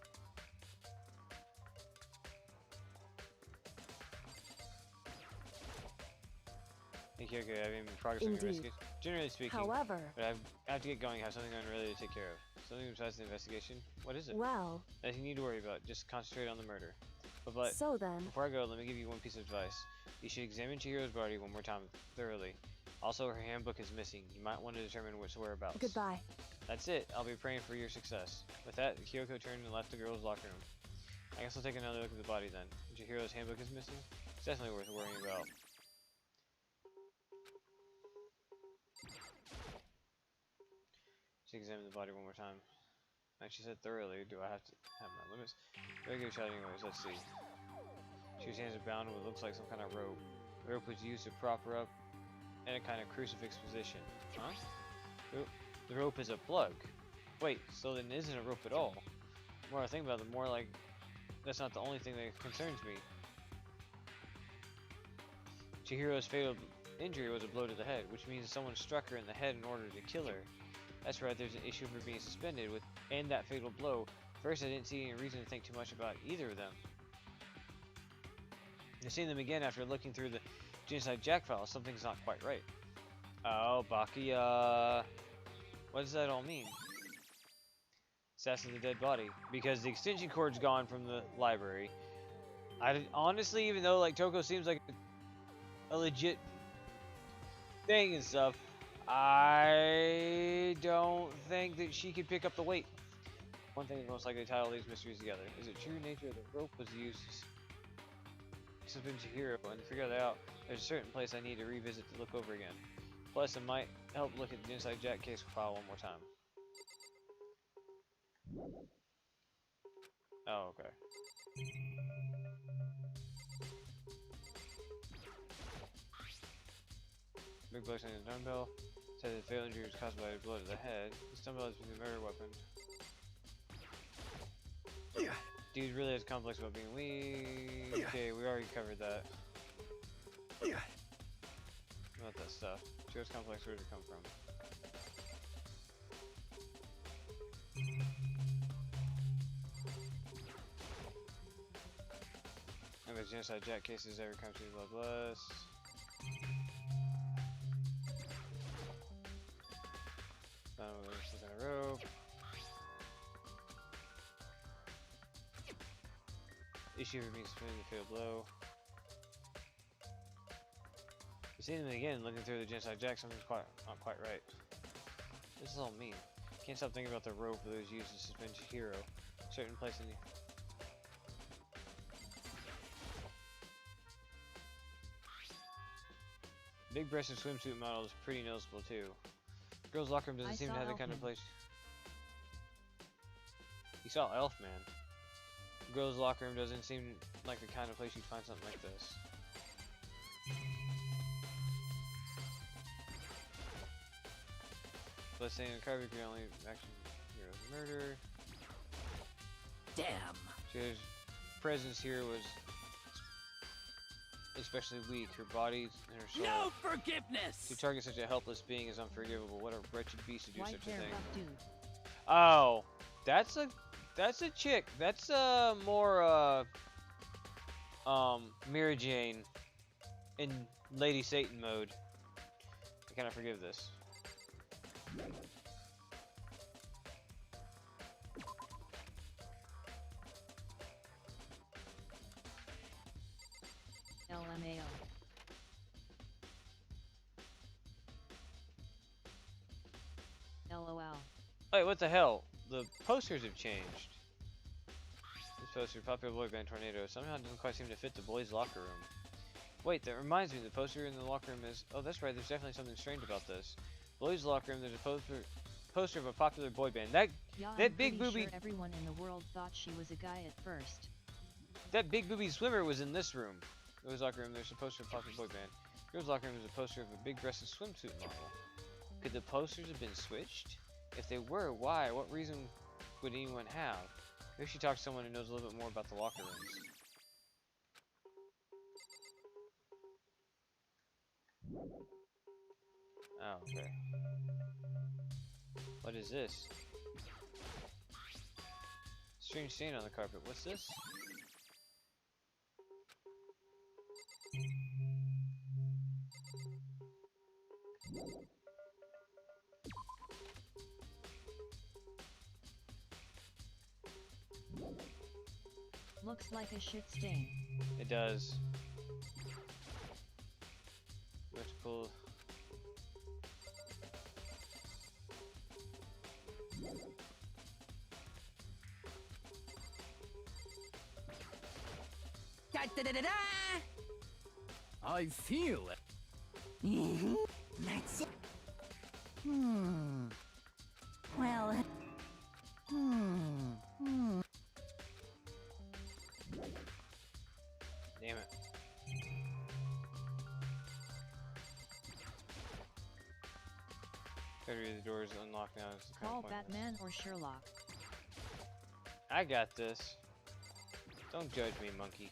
Thank you, okay, I mean, progress on your Indeed. investigation. Generally speaking, However, but I have to get going. I have something unrelated to take care of. Something besides the investigation. What is it? well, Nothing you need to worry about. Just concentrate on the murder. But so then, before I go, let me give you one piece of advice. You should examine Chihiro's body one more time thoroughly. Also, her handbook is missing. You might want to determine which whereabouts. goodbye. That's it. I'll be praying for your success. With that, Kyoko turned and left the girls' locker room. I guess I'll take another look at the body then. Chihiro's handbook is missing? It's definitely worth worrying about. Should examine the body one more time. Like she said thoroughly, do I have to have my limits? Do I give a shot anyways? Let's see. She was hands are bound with what looks like some kind of rope. The rope was used to prop her up in a kind of crucifix position. Huh? The rope is a plug. Wait, so then it isn't a rope at all. The more I think about it, the more like that's not the only thing that concerns me. Chihiro's fatal injury was a blow to the head, which means someone struck her in the head in order to kill her. That's right, there's an issue for being suspended and that fatal blow. First, I didn't see any reason to think too much about either of them. And seeing them again after looking through the Genocide Jack file, something's not quite right. Oh, Bakia. What does that all mean? Assassin the dead body. Because the extension cord's gone from the library. Honestly, even though like Toko seems like a legit thing and stuff, I don't think that she could pick up the weight. One thing that most likely tie all these mysteries together. Is it true nature that the rope was used to suspend Chihiro? And to figure that out, there's a certain place I need to revisit to look over again. Plus, it might help look at the Inside Jack case file one more time. Oh, okay. Big blow on the dumbbell. Said that the fatal injury was caused by a blow to the head. This dumbbell has been a murder weapon. Dude really has complex about being weak. Okay, we already covered that. About that stuff. Shows complex, where did it come from? And the genocide jack cases every country, blood bless. Some kind of rope. Issue for being spinning the fatal blow. You see them again, looking through the genocide jack, something's not quite right. What does this all mean? Can't stop thinking about the rope that was used to suspend Chihiro. Certain place in the big-breasted swimsuit model is pretty noticeable too. Girls' locker room doesn't seem to have the kind of place. You saw Elfman. Girls' locker room doesn't seem like the kind of place you'd find something like this. Let's say in a carving the only action hero's murder. Damn. His presence here was especially weak. Her body and her soul. No forgiveness! To target such a helpless being is unforgivable. What a wretched beast to do White such a hair thing. buff dude. Oh, that's a chick. That's more Mira Jane in Lady Satan mode. I cannot forgive this. LMAO. LOL. Wait, what the hell? The posters have changed. This poster, popular boy band Tornado, somehow doesn't quite seem to fit the boys' locker room. Wait, that reminds me, the poster in the locker room is... Oh, that's right, there's definitely something strange about this. Boys' locker room, there's a poster of a popular boy band. Yeah, That I'm big pretty booby... sure everyone in the world thought she was a guy at first. That big booby swimmer was in this room. Boys' locker room, there's a poster of a popular boy band. Girls' locker room is a poster of a big-breasted swimsuit model. Could the posters have been switched? If they were, why? What reason would anyone have? Maybe she talked to someone who knows a little bit more about the locker rooms. Oh, okay. What is this? Strange stain on the carpet. What's this? Looks like a shit stain. It does. We have to pull. Da da da da da! I feel it. Mm-hmm. That's it. Well. Damn it. Better read the doors unlocked now. It's kind Call of pointless. Batman or Sherlock. I got this. Don't judge me, monkey.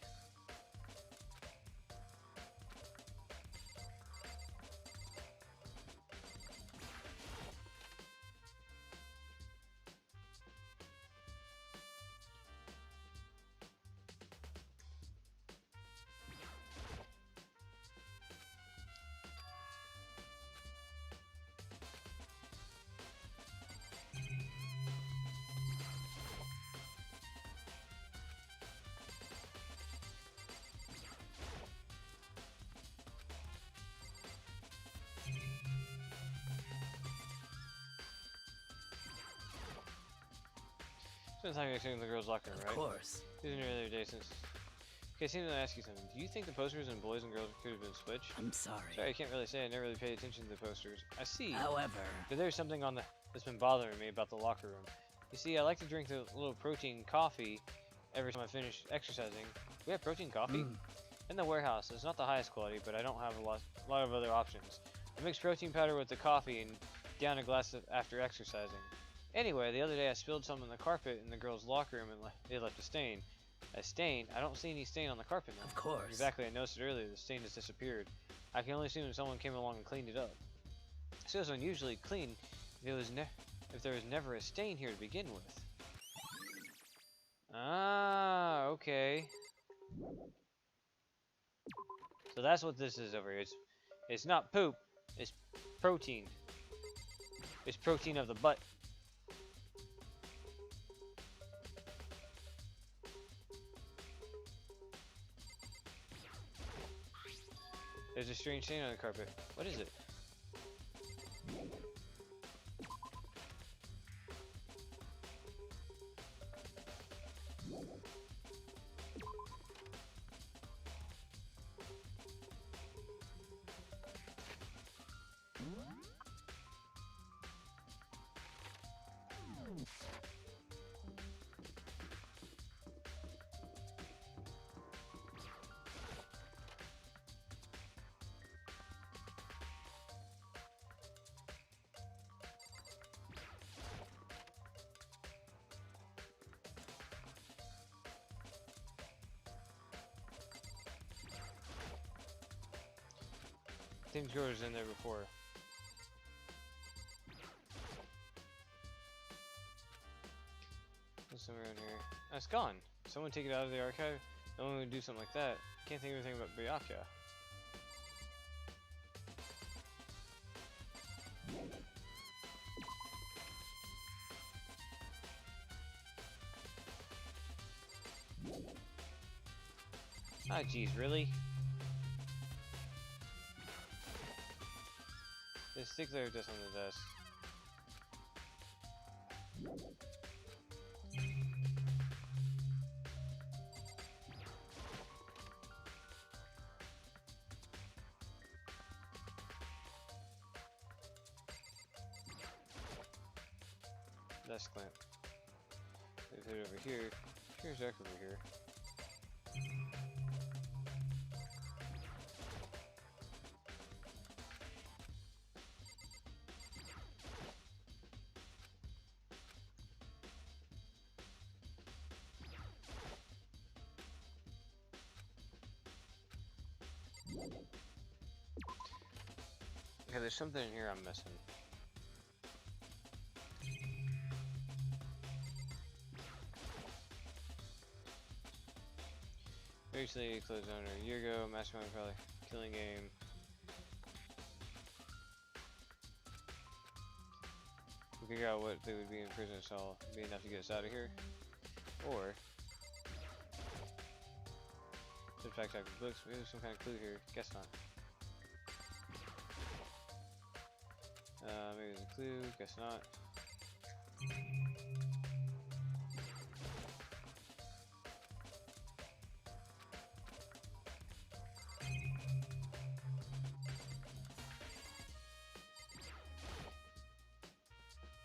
Spent time in the girls' locker room, Of right? course. It was an earlier day since. Okay, I seem to ask you something. Do you think the posters in boys and girls could have been switched? I'm sorry. Sorry, I can't really say. I never really paid attention to the posters. I see. However, But there's something on the that's been bothering me about the locker room. You see, I like to drink the little protein coffee every time I finish exercising. We have protein coffee in the warehouse. It's not the highest quality, but I don't have a lot of other options. I mix protein powder with the coffee and down a glass after exercising. Anyway, the other day I spilled some on the carpet in the girls' locker room and it left a stain. A stain? I don't see any stain on the carpet now. of course. Exactly, I noticed it earlier. The stain has disappeared. I can only assume someone came along and cleaned it up. It feels unusually clean if there was never a stain here to begin with. Ah, okay. So that's what this is over here. It's not poop. It's protein. It's protein of the butt. There's a strange stain on the carpet. What is it? I think George was in there before. There's somewhere in here. Oh, it's gone. Someone take it out of the archive? No one would do something like that. Can't think of anything about Byakuya. Ah, jeez, really? There's stick there just on the desk. Desk lamp. They put it over here. Here's Jack over here. Okay, there's something in here I'm missing. Recently closed owner a year ago, mastermind probably killing game. We figure out what they would be in prison, so it'll be enough to get us out of here. Or just fact check the books, maybe there's some kind of clue here. Guess not. Maybe there's a clue, guess not.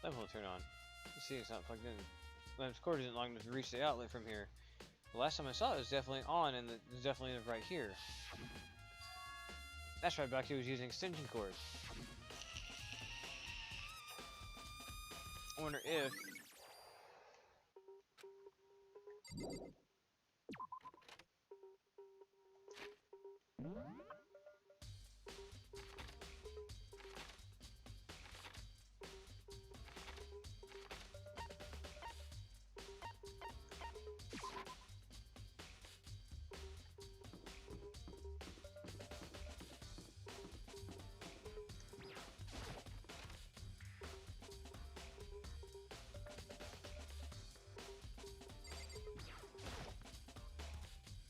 Lamp will turn on. You see it's not plugged in. Lamp's cord isn't long enough to reach the outlet from here. The last time I saw it was definitely on, and it's definitely right here. That's right, back he was using extension cord. I wonder if...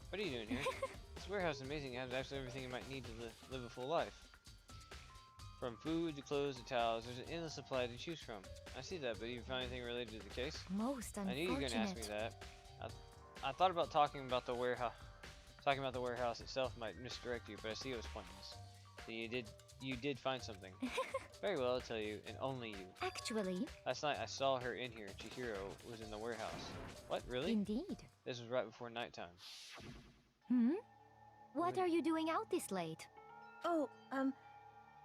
What are you doing here? This warehouse is amazing. It has absolutely everything you might need to live a full life. From food to clothes to towels, there's an endless supply to choose from. I see that, but do you find anything related to the case? Most I knew you were going to ask me unfortunate. that. I thought about talking about the warehouse. Talking about the warehouse itself might misdirect you, but I see it was pointless. So you did find something. Very well, I'll tell you, and only you. Actually, Last night I saw her in here. Chihiro was in the warehouse. What, really? indeed. This was right before nighttime. What are you doing out this late? Oh,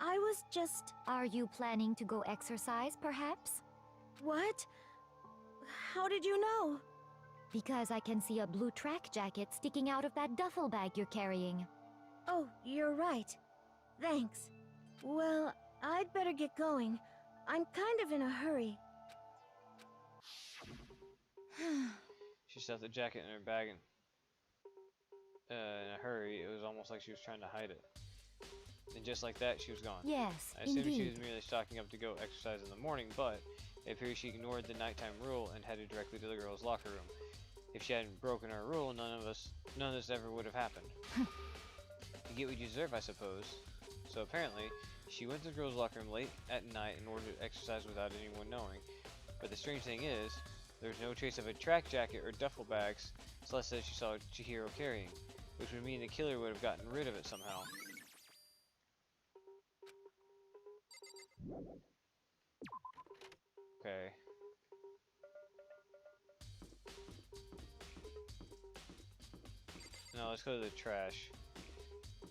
I was just... Are you planning to go exercise, perhaps? What? How did you know? Because I can see a blue track jacket sticking out of that duffel bag you're carrying. Oh, you're right. Thanks. Well, I'd better get going. I'm kind of in a hurry. She stuffed the jacket in her bag and, in a hurry. It was almost like she was trying to hide it. And just like that, she was gone. Yes, I assumed she indeed. was merely stocking up to go exercise in the morning, but it appears she ignored the nighttime rule and headed directly to the girls' locker room. If she hadn't broken her rule, none of this ever would have happened. You get what you deserve, I suppose. So apparently, she went to the girls' locker room late at night in order to exercise without anyone knowing. But the strange thing is, there's no trace of a track jacket or duffel bags Celeste says she saw Chihiro carrying, which would mean the killer would have gotten rid of it somehow. Okay. No, let's go to the trash.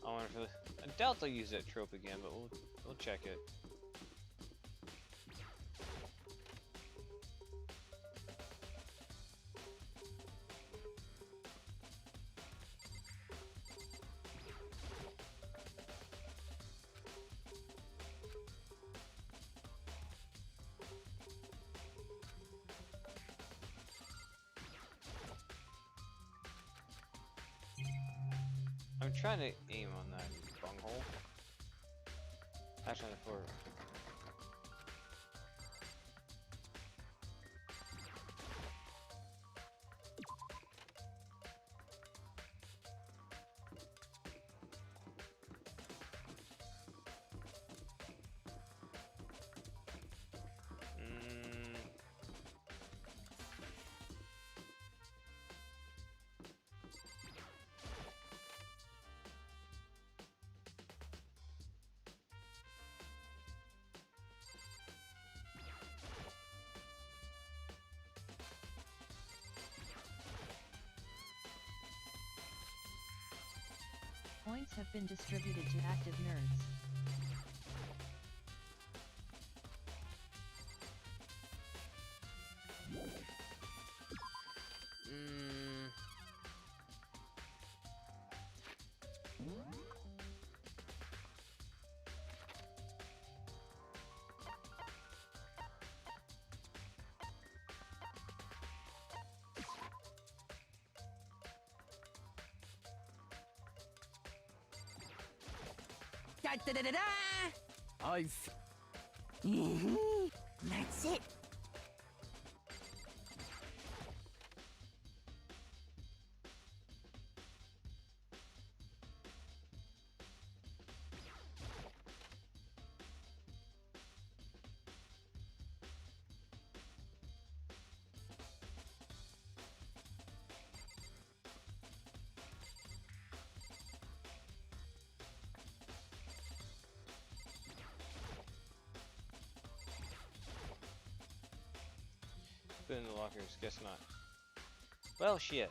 I wonder if I doubt they'll use that trope again, but we'll check it. I'm trying to aim on that bunghole. Actually, on the floor. Points have been distributed to active nerds. Da da da da da! I That's it. Put in the lockers, guess not. Well, shit.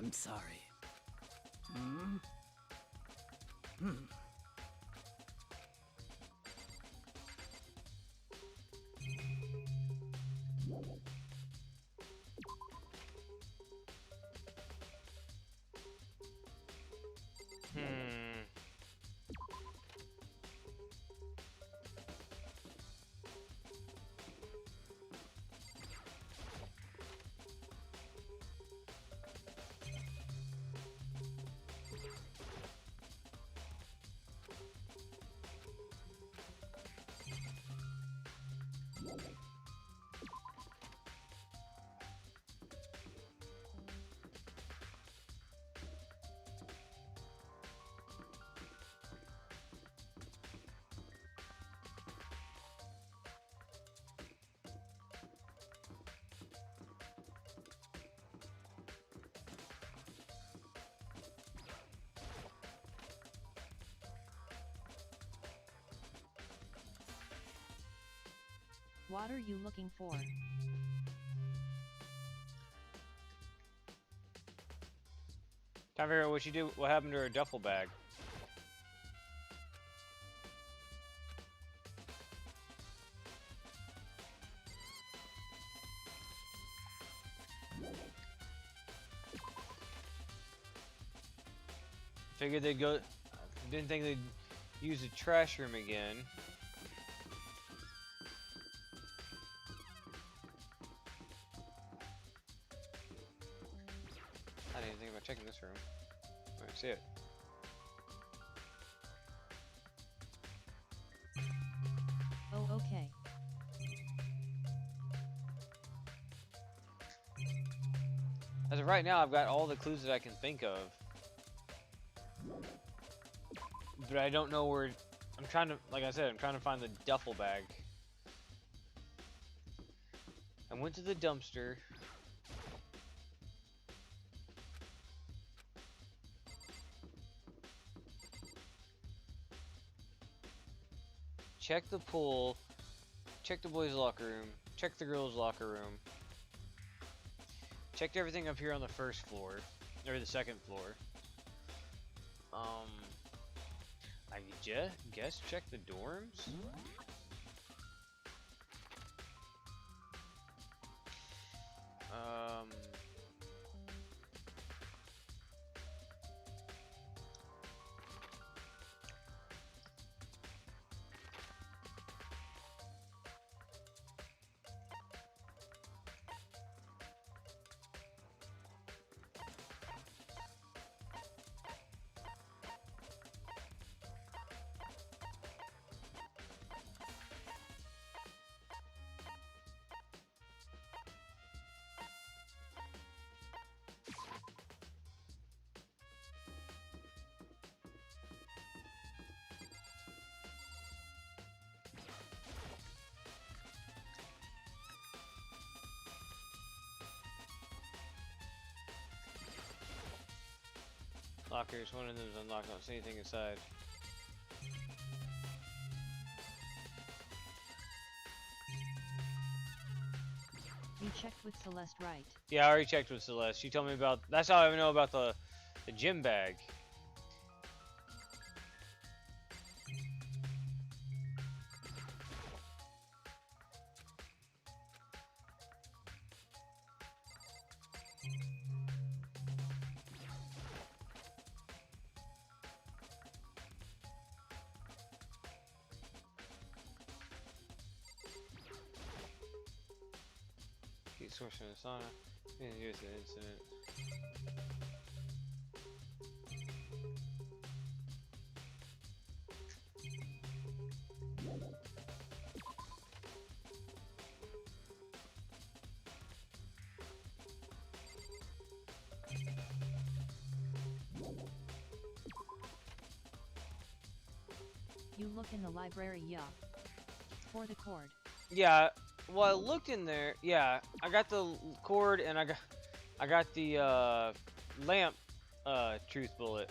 I'm sorry. Hmm? Hmm. Hmm. What are you looking for? Time to figure out what you do. What happened to her duffel bag? Figured they'd go. Didn't think they'd use the trash room again. I didn't even think about checking this room. I don't see it. Oh, okay. As of right now, I've got all the clues that I can think of. But I don't know where. I'm trying to, like I said, I'm trying to find the duffel bag. I went to the dumpster. Check the pool. Check the boys' locker room. Check the girls' locker room. Checked everything up here on the first floor. Or the second floor. I guess check the dorms? Lockers, one of them is unlocked. I don't see anything inside. You checked with Celeste, right? Yeah, I already checked with Celeste. She told me about. That's how I know about the gym bag. Key source from the sauna. Yeah, here's the incident. You look in the library, yeah. For the cord. Yeah, well, I looked in there. Yeah, I got the cord and I got the lamp truth bullet.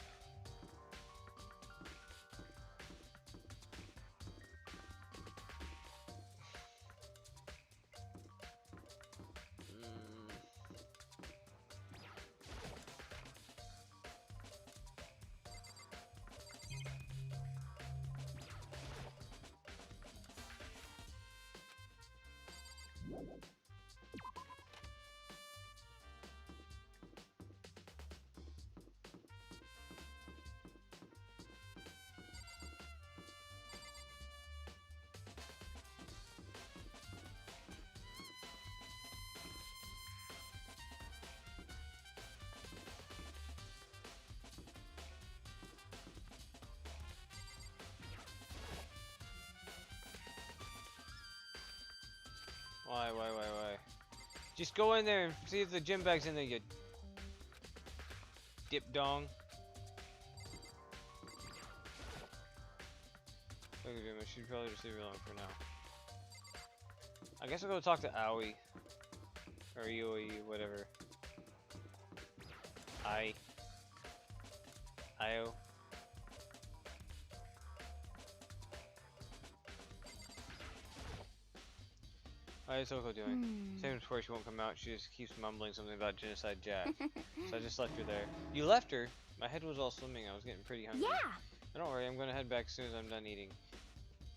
Why? Just go in there and see if the gym bag's in there, you dip dong. Okay, I should probably just leave her alone for now. I guess I'll go talk to Aoi. Or Yoi, whatever. Io. How's Oko doing? Same as before, she won't come out. She just keeps mumbling something about Genocide Jack. So I just left her there. You left her? My head was all swimming. I was getting pretty hungry. Yeah. But don't worry, I'm gonna head back as soon as I'm done eating.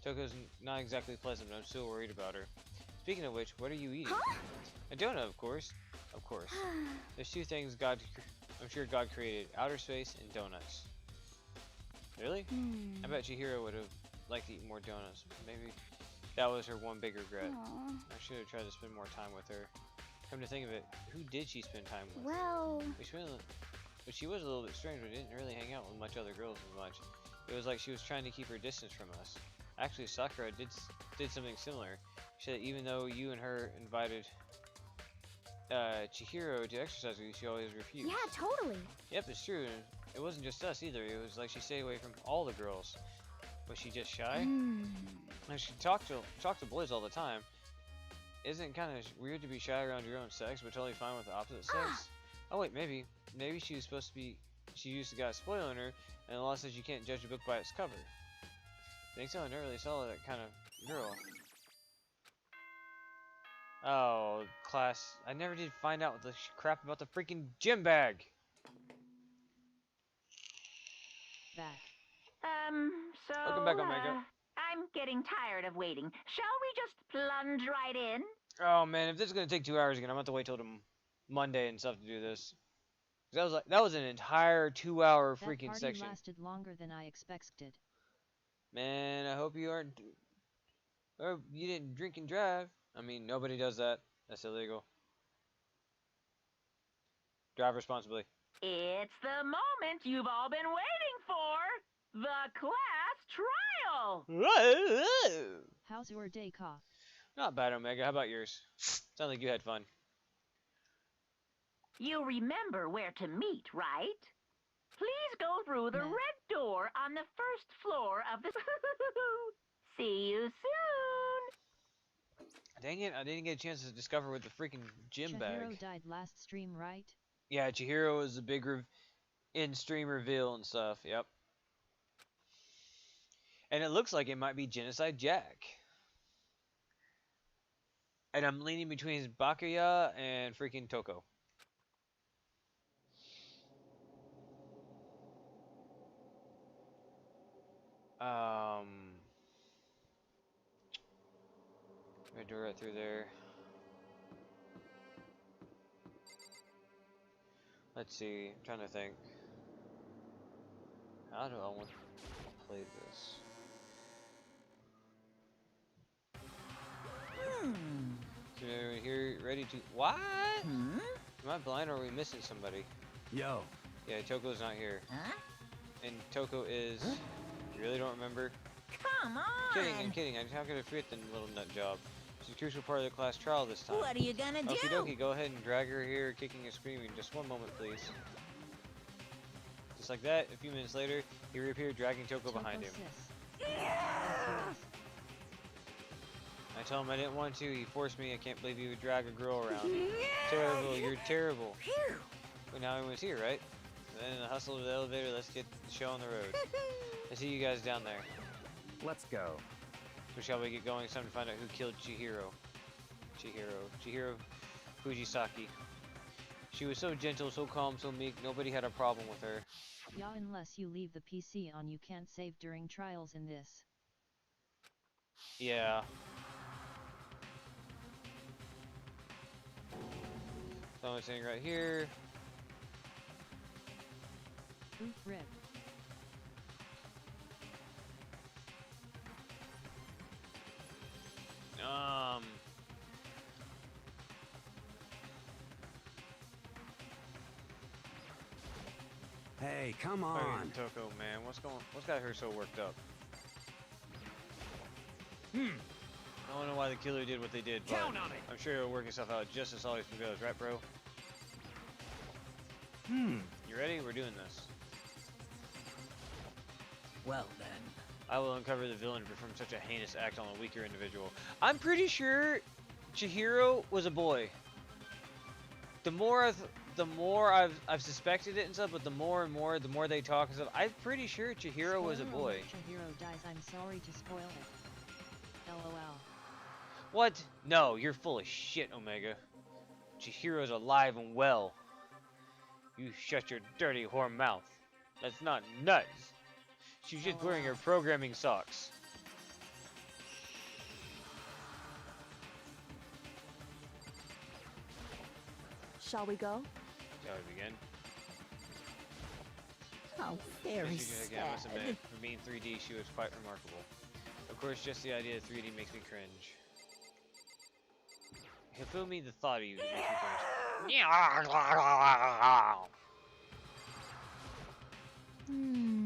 Toko's not exactly pleasant, but I'm still worried about her. Speaking of which, what are you eating? Huh? A donut, of course. Of course. There's two things I'm sure God created: outer space and donuts. Really? I bet Chihiro would have liked to eat more donuts. Maybe that was her one big regret. I should have tried to spend more time with her. Come to think of it, who did she spend time with? Well, But she was a little bit strange. We didn't really hang out with much other girls as much. It was like she was trying to keep her distance from us. Actually, Sakura did something similar. She said even though you and her invited Chihiro to exercise with you, she always refused. yeah, totally. Yep, it's true. And it wasn't just us either. It was like she stayed away from all the girls. Was she just shy? And she talked to boys all the time. Isn't it kind of weird to be shy around your own sex, but totally fine with the opposite sex? Oh wait, maybe she was supposed to be. She used the guy spoiling her, and the law says you can't judge a book by its cover. Think so? I never really saw that kind of girl. Oh, class. I never did find out the crap about the freaking gym bag. Back. So, Welcome back, Omega. I'm getting tired of waiting. Shall we just plunge right in? Oh man, if this is gonna take 2 hours again, I'm gonna have to wait till Monday and stuff to do this. That was an entire 2-hour That freaking party section. lasted longer than I expected. Man, I hope you aren't, or you didn't drink and drive. I mean, nobody does that. That's illegal. Drive responsibly. It's the moment you've all been waiting for. The class trial. How's your day, Ka? Not bad, Omega. How about yours? Sounds like you had fun. You remember where to meet, right? Please go through the Nah. red door on the first floor of the... See you soon. Dang it, I didn't get a chance to discover with the freaking gym Chihiro bag. died last stream, right? Yeah, Chihiro was a big in-stream reveal and stuff, yep. And it looks like it might be Genocide Jack. And I'm leaning between Bakuya and freaking Toko. I'm gonna do right through there. Let's see, I'm trying to think. How do I want to play this? Is everyone here ready to... What? Am I blind or are we missing somebody? Yo. Yeah, Toko's not here. Huh? And Toko is... You really don't remember? Come on! I'm kidding. How could I forget the little nut job? She's a crucial part of the class trial this time. What are you gonna do? Okie dokie, go ahead and drag her here, kicking and screaming. Just one moment, please. Just like that, a few minutes later, he reappeared, dragging Toko behind him. Sis. I told him I didn't want to. He forced me. I can't believe he would drag a girl around. Terrible. You're terrible. Phew. Well, now everyone's here, right? Then in the hustle of the elevator, let's get the show on the road. I see you guys down there. Let's go. So shall we get going? It's time to find out who killed Chihiro. Chihiro Fujisaki. She was so gentle, so calm, so meek. Nobody had a problem with her. Yeah, unless you leave the PC on, you can't save during trials in this. Yeah. So I'm sitting right here. Oof, rip. Hey, come Hey, on. Toko, man, what's got her so worked up? I don't know why the killer did what they did, but Count on it. I'm sure it'll work itself out just as always goes, right, bro? Hmm. You ready? We're doing this. Well then. I will uncover the villain who performed such a heinous act on a weaker individual. I'm pretty sure Chihiro was a boy. The more I've suspected it and stuff, but the more they talk and stuff, I'm pretty sure Chihiro was a Spoiler boy. alert, Chihiro dies. I'm sorry to spoil it. LOL. What? No, you're full of shit, Omega. Chihiro's alive and well. You shut your dirty whore mouth. That's not nuts. She's just wearing her programming socks. Shall we go? Shall we begin? How very I must admit, sad. for being 3D, she was quite remarkable. Of course, just the idea of 3D makes me cringe. Fill me the thought of you that makes me cringe.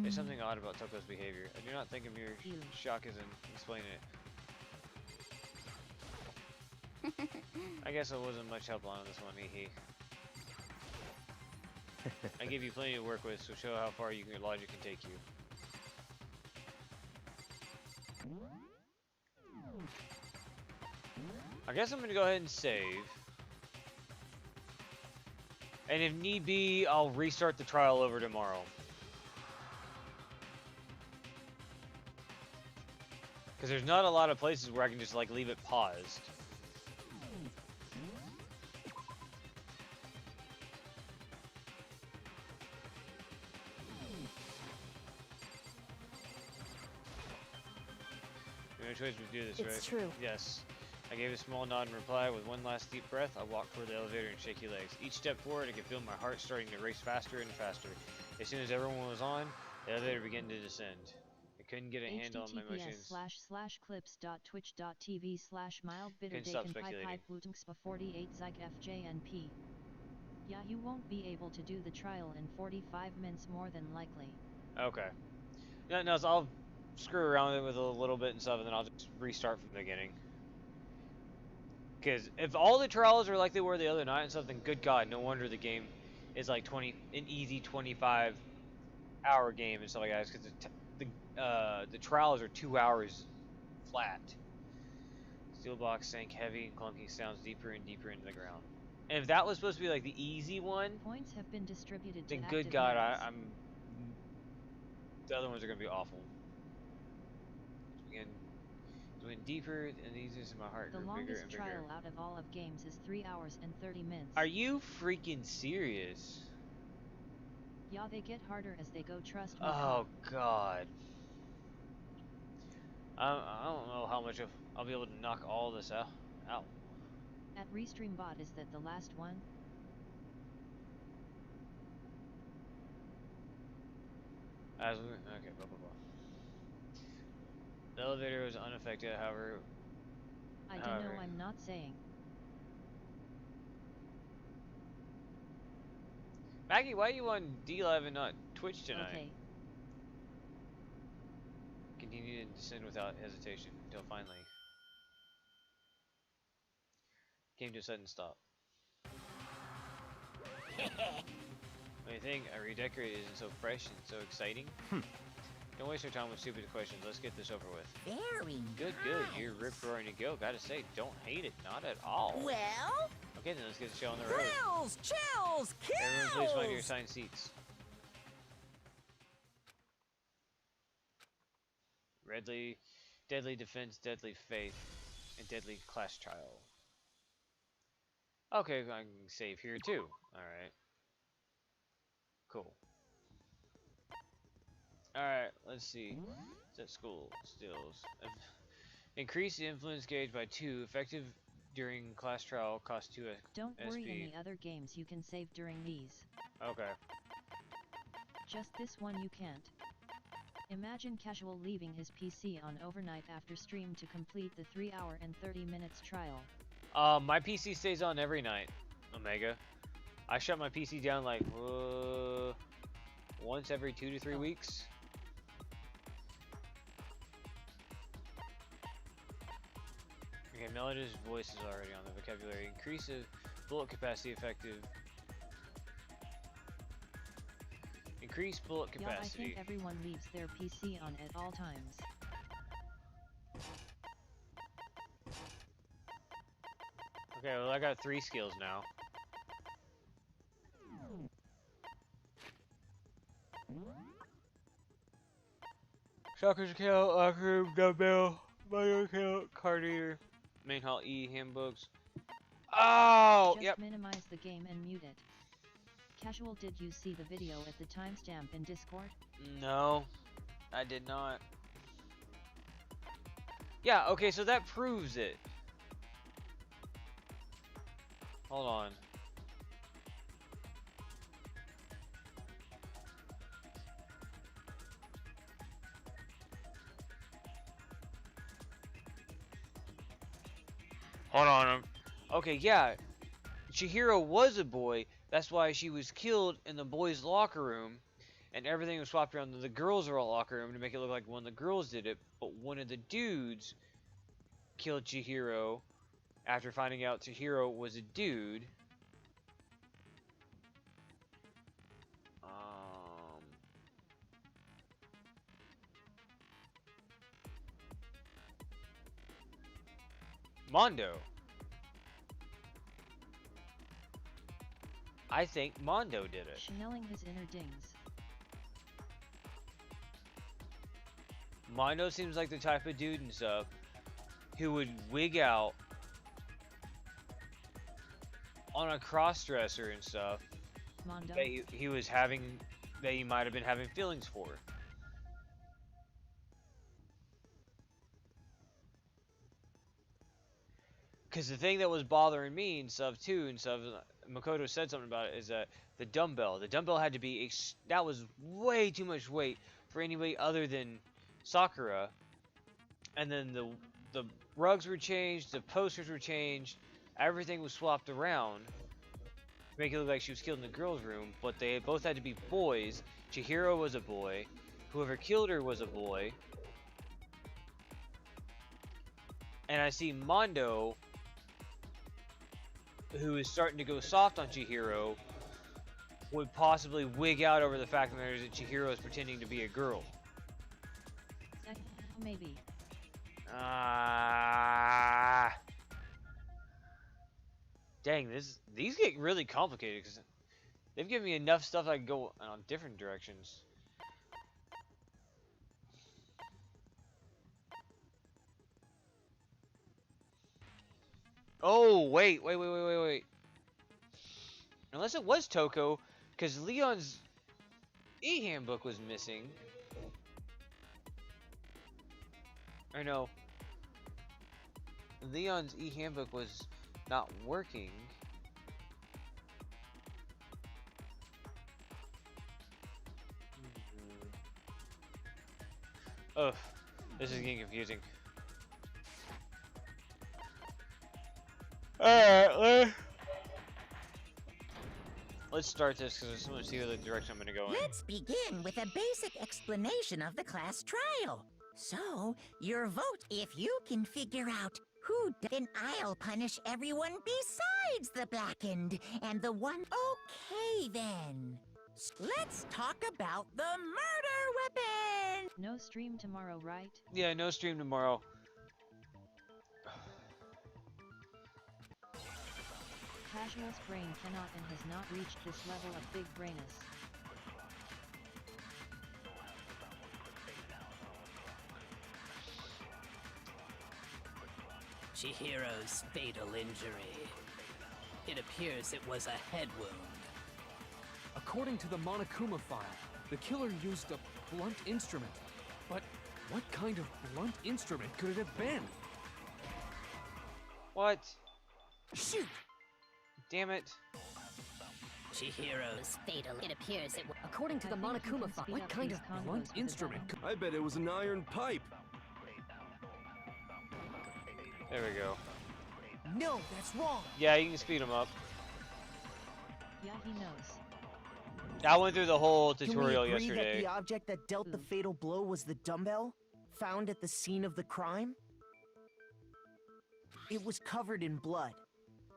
There's something odd about Toko's behavior. I do not think a mere shock is in explaining it. I guess I wasn't much help on this one, I give you plenty to work with, so show how far your logic can take you. I guess I'm gonna go ahead and save. And if need be, I'll restart the trial over tomorrow. Because there's not a lot of places where I can just like leave it paused. No choice but to do this, right? It's true. Yes. I gave a small nod in reply. With one last deep breath, I walked toward the elevator and shaky legs. Each step forward, I could feel my heart starting to race faster and faster. As soon as everyone was on, the elevator began to descend. I couldn't get a handle on my emotions. Couldn't stop speculating. https://clips.twitch.tv/mildbitterdating558zyfjnp. Yeah, you won't be able to do the trial in 45 minutes more than likely. Okay. No, so I'll screw around with it with a little bit and stuff, and then I'll just restart from the beginning. Because if all the trials are like they were the other night and stuff, then good God, no wonder the game is like an easy 25-hour game and stuff like that. Because the trials are 2 hours flat. Steel box sank heavy and clunky sounds deeper and deeper into the ground. And if that was supposed to be like the easy one, Points have been distributed to then active good God, members. the other ones are gonna be awful. Again, went deeper and easier, so my heart The grew bigger longest and bigger. trial out of all of games is 3 hours and 30 minutes. Are you freaking serious? Yeah, they get harder as they go, trust me. Oh God. I don't know how much I'll be able to knock all this out. At RestreamBot, is that the last one? Okay, blah blah blah. The elevator was unaffected, however. I don't know, I'm not saying. Maggie, why are you on DLive and not Twitch tonight? Okay. Continue to descend without hesitation until finally came to a sudden stop. What do you think? I redecorated isn't so fresh and so exciting. Don't waste your time with stupid questions. Let's get this over with. Very Good. You're rip roaring to go. Gotta say, don't hate it. Not at all. well. Okay, then let's get the show on the road. Thrills, chills, kills. Everyone, please find your assigned seats. Deadly defense, deadly faith, and deadly class trial. Okay, I can save here too. Alright. Cool. Alright, let's see. Set school stills. Increase the influence gauge by 2. Effective during class trial. Cost 2 Don't worry, SP. in the other games you can save during these. Okay. Just this one you can't. Imagine Casual leaving his PC on overnight after stream to complete the 3 hour and 30 minutes trial. My PC stays on every night, Omega. I shut my PC down like once every 2 to 3 weeks. Okay, Melody's voice is already on the vocabulary. Increase of bullet capacity effective. Increase bullet Yeah, I capacity. think everyone leaves their PC on at all times. Okay, well I got 3 skills now. Shocker's account, locker room, dumbbell, Mario account, card reader, main hall E, handbooks. Oh, Just yep. minimize the game and mute it. Casual, did you see the video at the timestamp in Discord? No, I did not. Yeah, okay, so that proves it. Hold on. Hold on. Okay, yeah. Chihiro was a boy. That's why she was killed in the boys' locker room. And everything was swapped around to the girls' locker room to make it look like one of the girls did it. But one of the dudes killed Chihiro after finding out Chihiro was a dude. Mondo. I think Mondo did it. Channeling his inner dings. Mondo seems like the type of dude and stuff who would wig out on a cross-dresser and stuff Mondo. that he was having, that he might have been having feelings for. Because the thing that was bothering me and stuff too, and stuff, Makoto said something about it, is that the dumbbell had to be, that was way too much weight for anybody other than Sakura. And then the rugs were changed, the posters were changed, everything was swapped around to make it look like she was killed in the girls' room, but they both had to be boys. Chihiro was a boy, whoever killed her was a boy, and I see Mondo, who is starting to go soft on Chihiro, would possibly wig out over the fact that Chihiro is pretending to be a girl. Maybe. Dang, these get really complicated because they've given me enough stuff I can go on different directions. Oh, wait. Unless it was Toko, because Leon's e-handbook was missing. Or no. Leon's e-handbook was not working. Ugh, this is getting confusing. Alright, let's start this because I just want to see the direction I'm going to go in. Let's begin with a basic explanation of the class trial. So, your vote, if you can figure out who, then I'll punish everyone besides the blackened and the one. Okay, then. Let's talk about the murder weapon! No stream tomorrow, right? Yeah, no stream tomorrow. Casual's brain cannot and has not reached this level of big brainess. Chihiro's fatal injury. It appears it was a head wound. According to the Monokuma file, the killer used a blunt instrument. But what kind of blunt instrument could it have been? What? Shoot! Damn it. Chihiro's fatal. It appears it was. According to the Monokuma file, what kind of blunt instrument? I bet it was an iron pipe. There we go. No, that's wrong. Yeah, you can speed them up. Yeah, he knows. I went through the whole Can tutorial we agree yesterday. that the object that dealt the fatal blow was the dumbbell found at the scene of the crime? It was covered in blood,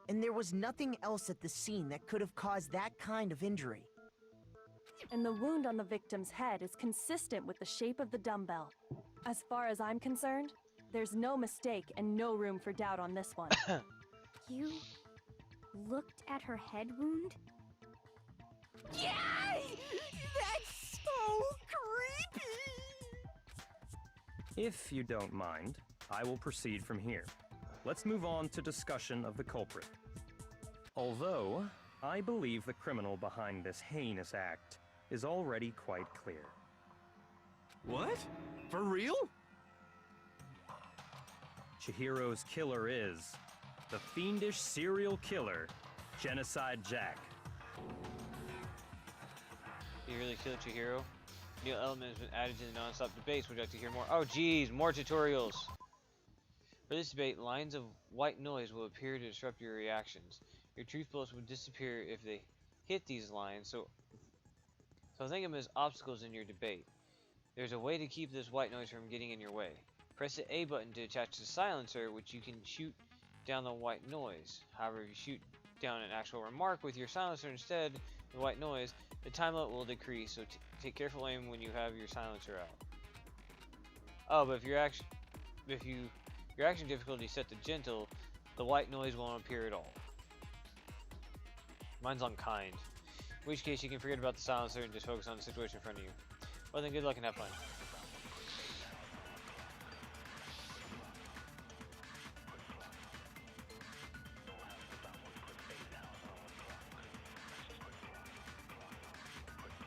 and there was nothing else at the scene that could have caused that kind of injury. And the wound on the victim's head is consistent with the shape of the dumbbell. As far as I'm concerned, there's no mistake and no room for doubt on this one. You looked at her head wound? Yay! That's so creepy! If you don't mind, I will proceed from here. Let's move on to discussion of the culprit. Although, I believe the criminal behind this heinous act is already quite clear. What? For real? Chihiro's killer is the fiendish serial killer, Genocide Jack. You really killed Chihiro? New element has been added to the non-stop debates. Would you like to hear more? Oh geez, more tutorials! For this debate, lines of white noise will appear to disrupt your reactions. Your truth bullets will disappear if they hit these lines, so think of them as obstacles in your debate. There's a way to keep this white noise from getting in your way. Press the A button to attach the silencer, which you can shoot down the white noise. However, if you shoot down an actual remark with your silencer instead of the white noise, the time limit will decrease, so take careful aim when you have your silencer out. Oh, but if your action difficulty is set to gentle, the white noise won't appear at all. Mine's on kind. In which case, you can forget about the silencer and just focus on the situation in front of you. Well then, good luck and have fun.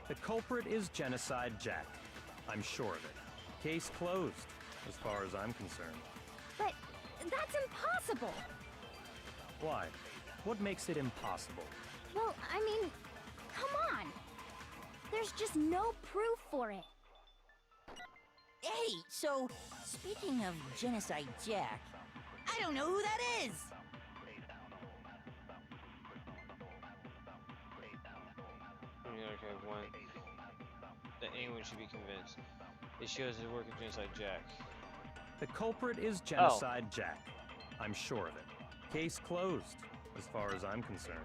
The culprit is Genocide Jack. I'm sure of it. Case closed, as far as I'm concerned. But that's impossible! Why? What makes it impossible? Well, I mean, come on! There's just no proof for it. Hey, so, speaking of Genocide Jack, I don't know who that is! Okay, one. That anyone should be convinced. It shows the work of Genocide Jack. The culprit is Genocide Jack. I'm sure of it. Case closed, as far as I'm concerned.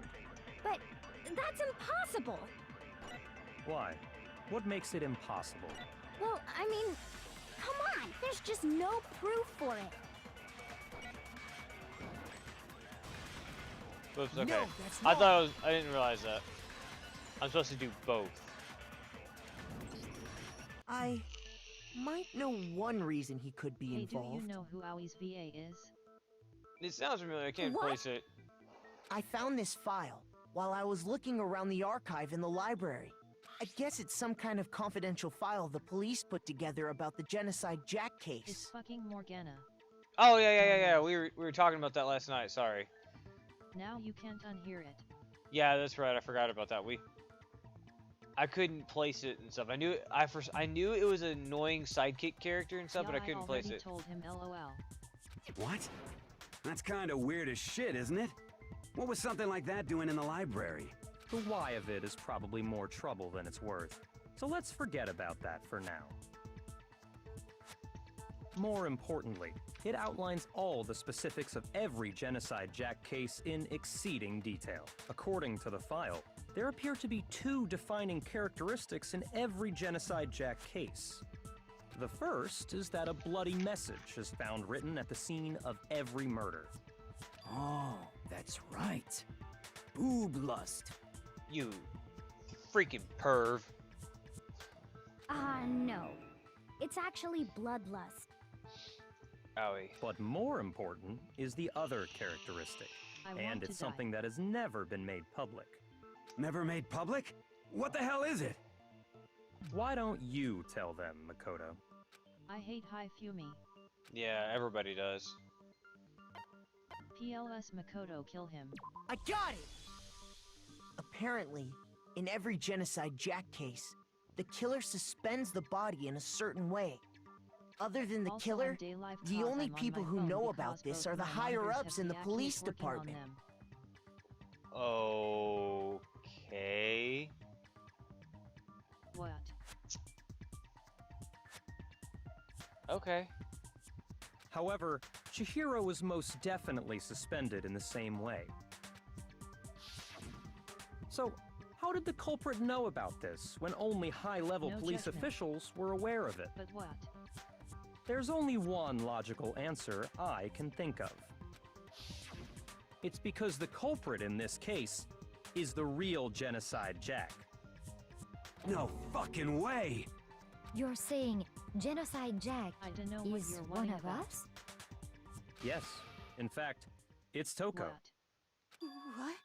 But that's impossible! Why? What makes it impossible? Well, I mean, come on! There's just no proof for it. Oops, okay. No, that's I didn't realize that. I'm supposed to do both. I might know one reason he could be Hey, involved. do you know who Aoi's VA is? It sounds familiar. I can't What? place it. I found this file while I was looking around the archive in the library. I guess it's some kind of confidential file the police put together about the Genocide Jack It's case. fucking Morgana. Oh yeah. We were talking about that last night. Sorry. Now you can't unhear it. Yeah, that's right. I forgot about that. I couldn't place it and stuff. I knew it was an annoying sidekick character and stuff, Yeah, but I couldn't place already it. told him LOL. What? That's kind of weird as shit, isn't it? What was something like that doing in the library? The why of it is probably more trouble than it's worth. So let's forget about that for now. More importantly, it outlines all the specifics of every Genocide Jack case in exceeding detail. According to the file, there appear to be two defining characteristics in every Genocide Jack case. The first is that a bloody message is found written at the scene of every murder. Oh, that's right. Boob lust. You freaking perv. No. It's actually bloodlust. Owie. But more important is the other characteristic, I and want it's to die. something that has never been made public. Never made public? What the hell is it? Why don't you tell them, Makoto? I hate High Fumi. Yeah, everybody does. PLS Makoto kill him. I got it! Apparently, in every Genocide Jack case, the killer suspends the body in a certain way. Other than the Also killer, on DLive the cause only I'm on people my who phone know because about this both are the my higher monitors ups have in the the police acne working on department. them. Okay. What? Okay. However, Chihiro was most definitely suspended in the same way. So, how did the culprit know about this when only high-level No police judgment. officials were aware of it? But what? There's only one logical answer I can think of. It's because the culprit in this case is the real Genocide Jack. No fucking way! You're saying Genocide Jack I don't know what is you're one wanting of about. us? Yes, in fact, it's Toko. What? What?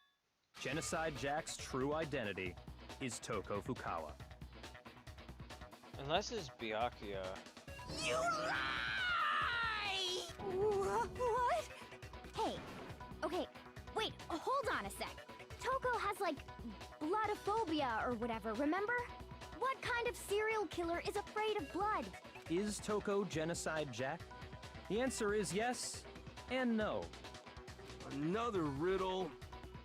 Genocide Jack's true identity is Toko Fukawa. Unless it's Byakuya. You lie! What? Hey, okay, wait, hold on a sec. Toko has, like, bloodophobia or whatever, remember? What kind of serial killer is afraid of blood? Is Toko Genocide Jack? The answer is yes and no. Another riddle?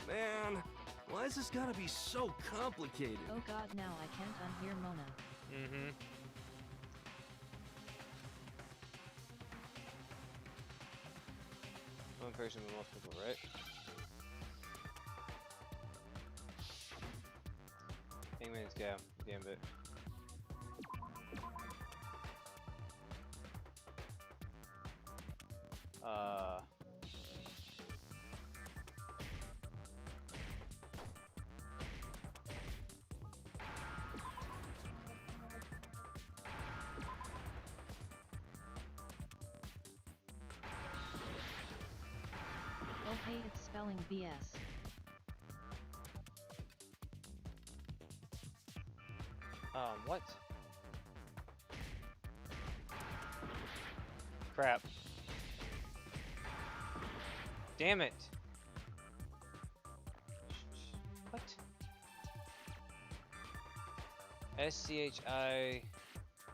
Man, why is this gotta be so complicated? Oh god, now I can't unhear Mona. Mm-hmm. One person with multiple, right? Hangman's Gambit. Oh hey, it's spelling BS. What? Crap. Damn it. What? S-C-H-I...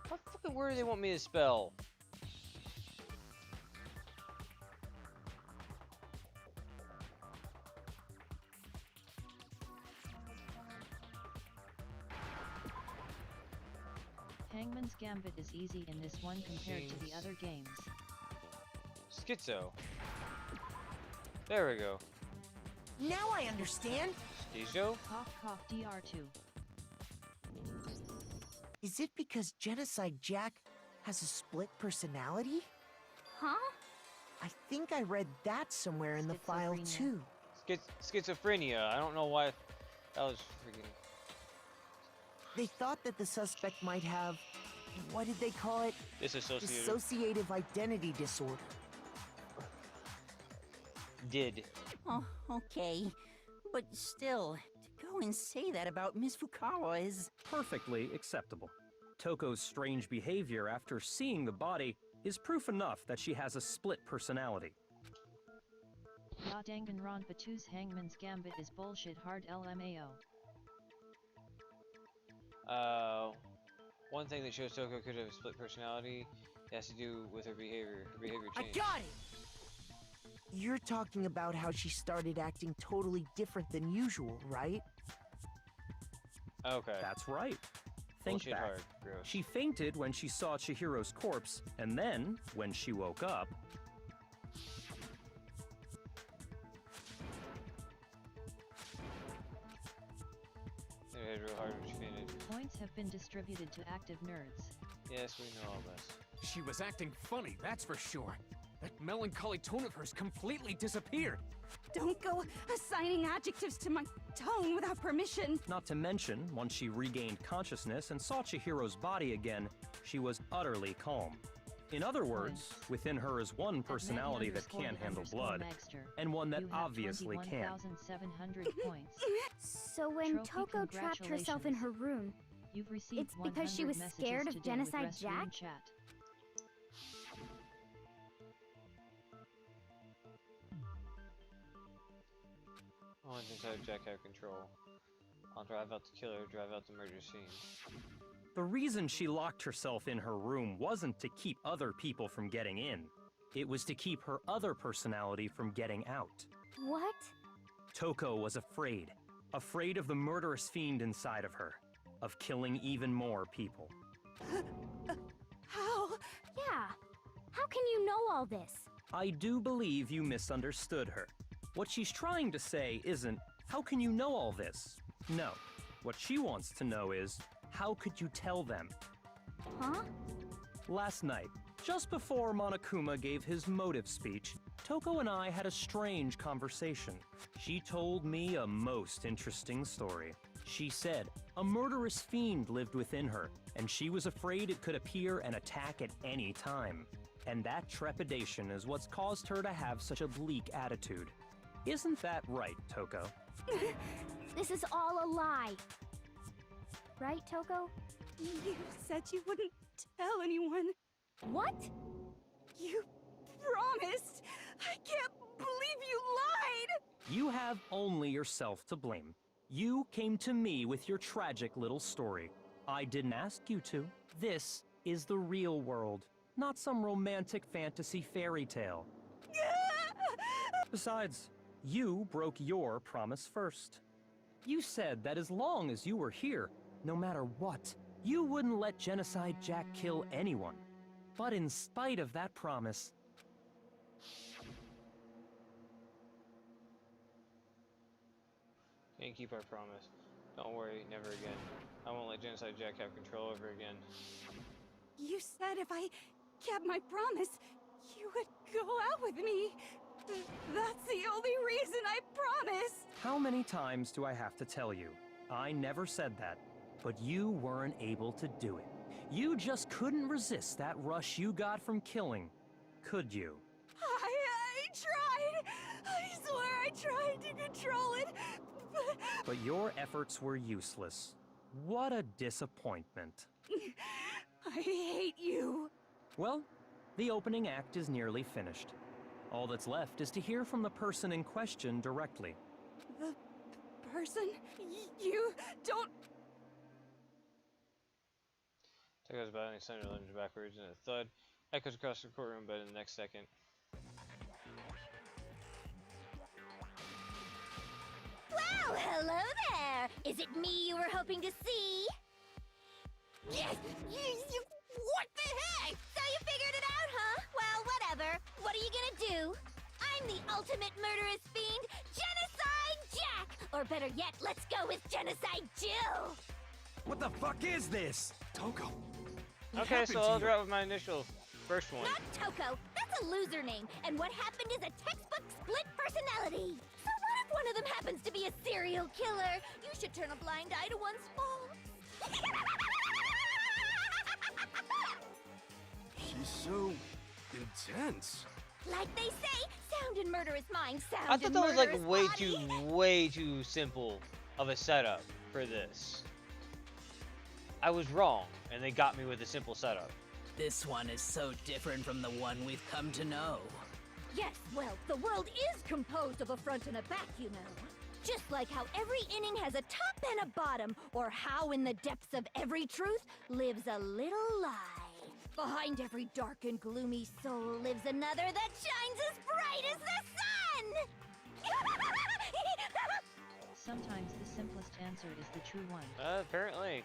What fucking word do they want me to spell? Hangman's Gambit is easy in this one compared to the other games. Schizo. There we go. Now I understand. Schizo? Cough cough DR2. Is it because Genocide Jack has a split personality? Huh? I think I read that somewhere in the file Schizophrenia. too. Schizophrenia. I don't know why that was freaking... They thought that the suspect might have, what did they call it? Disassociative. Dissociative identity disorder. Did. Oh, okay. But still, to go and say that about Miss Fukawa is... Perfectly acceptable. Toko's strange behavior after seeing the body is proof enough that she has a split personality. Danganronpa 2's Hangman's Gambit is bullshit hard LMAO. One thing that shows Toko could have a split personality has to do with her behavior. Her behavior I changed. got it! You're talking about how she started acting totally different than usual, right? Okay. That's right. Think Bullshit back. hard. Gross. She fainted when she saw Chihiro's corpse, and then, when she woke up, Hit her head real hard when she fainted. Points have been distributed to active nerds. Yes, we know all this. She was acting funny, that's for sure. That melancholy tone of hers completely disappeared. Don't go assigning adjectives to my tone without permission. not to mention, once she regained consciousness and saw Chihiro's body again, she was utterly calm. In other words, within her is one personality that can't handle blood, and one that You have obviously can. 21,700 points. So when Trophy, Toko trapped herself in her room, You've received it's because she 100 was messages scared of today with Genocide restroom Jack? Chat. Only inside Jack have control. I'll drive out the killer, drive out the murder scene. The reason she locked herself in her room wasn't to keep other people from getting in. It was to keep her other personality from getting out. What? Toko was afraid. Afraid of the murderous fiend inside of her. Of killing even more people. How? Yeah. How can you know all this? I do believe you misunderstood her. What she's trying to say isn't, how can you know all this? No. What she wants to know is, how could you tell them? Huh? Last night, just before Monokuma gave his motive speech, Toko and I had a strange conversation. She told me a most interesting story. She said a murderous fiend lived within her, and she was afraid it could appear and attack at any time. And that trepidation is what's caused her to have such a bleak attitude. Isn't that right, Toko? This is all a lie. Right, Toko? You said you wouldn't tell anyone. What? You promised. I can't believe you lied! You have only yourself to blame. You came to me with your tragic little story. I didn't ask you to. This is the real world, not some romantic fantasy fairy tale. Besides, you broke your promise first. You said that as long as you were here, no matter what, you wouldn't let Genocide Jack kill anyone. But in spite of that promise... Can't keep our promise. Don't worry, never again. I won't let Genocide Jack have control over again. You said if I kept my promise, you would go out with me. That's the only reason I promised. How many times do I have to tell you? I never said that, but you weren't able to do it. You just couldn't resist that rush you got from killing, could you? I tried. I swear I tried to control it, but your efforts were useless. What a disappointment. I hate you. Well, the opening act is nearly finished. All that's left is to hear from the person in question directly. The person? You don't... Toko's battling Thunder lunged backwards, and a thud echoes across the courtroom, but in the next second. Well, hello there! Is it me you were hoping to see? Yes! What the heck? So you figured it out, huh? Well, whatever. What are you gonna do? I'm the ultimate murderous fiend, Genocide Jack! Or better yet, let's go with Genocide Jill! What the fuck is this? Toko. Okay, so I'll drop with my initial first one. Not Toko! That's a loser name, and what happened is a textbook split personality! So what if one of them happens to be a serial killer? You should turn a blind eye to one's faults. She's so intense. Like they say, sound in murderous minds, sound I thought in that was like murderous way too simple of a setup for this. I was wrong, and they got me with a simple setup. This one is so different from the one we've come to know. Yes, well, the world is composed of a front and a back, you know. Just like how every inning has a top and a bottom, or how in the depths of every truth lives a little lie. Behind every dark and gloomy soul lives another that shines as bright as the sun! Sometimes the simplest answer is the true one. Apparently.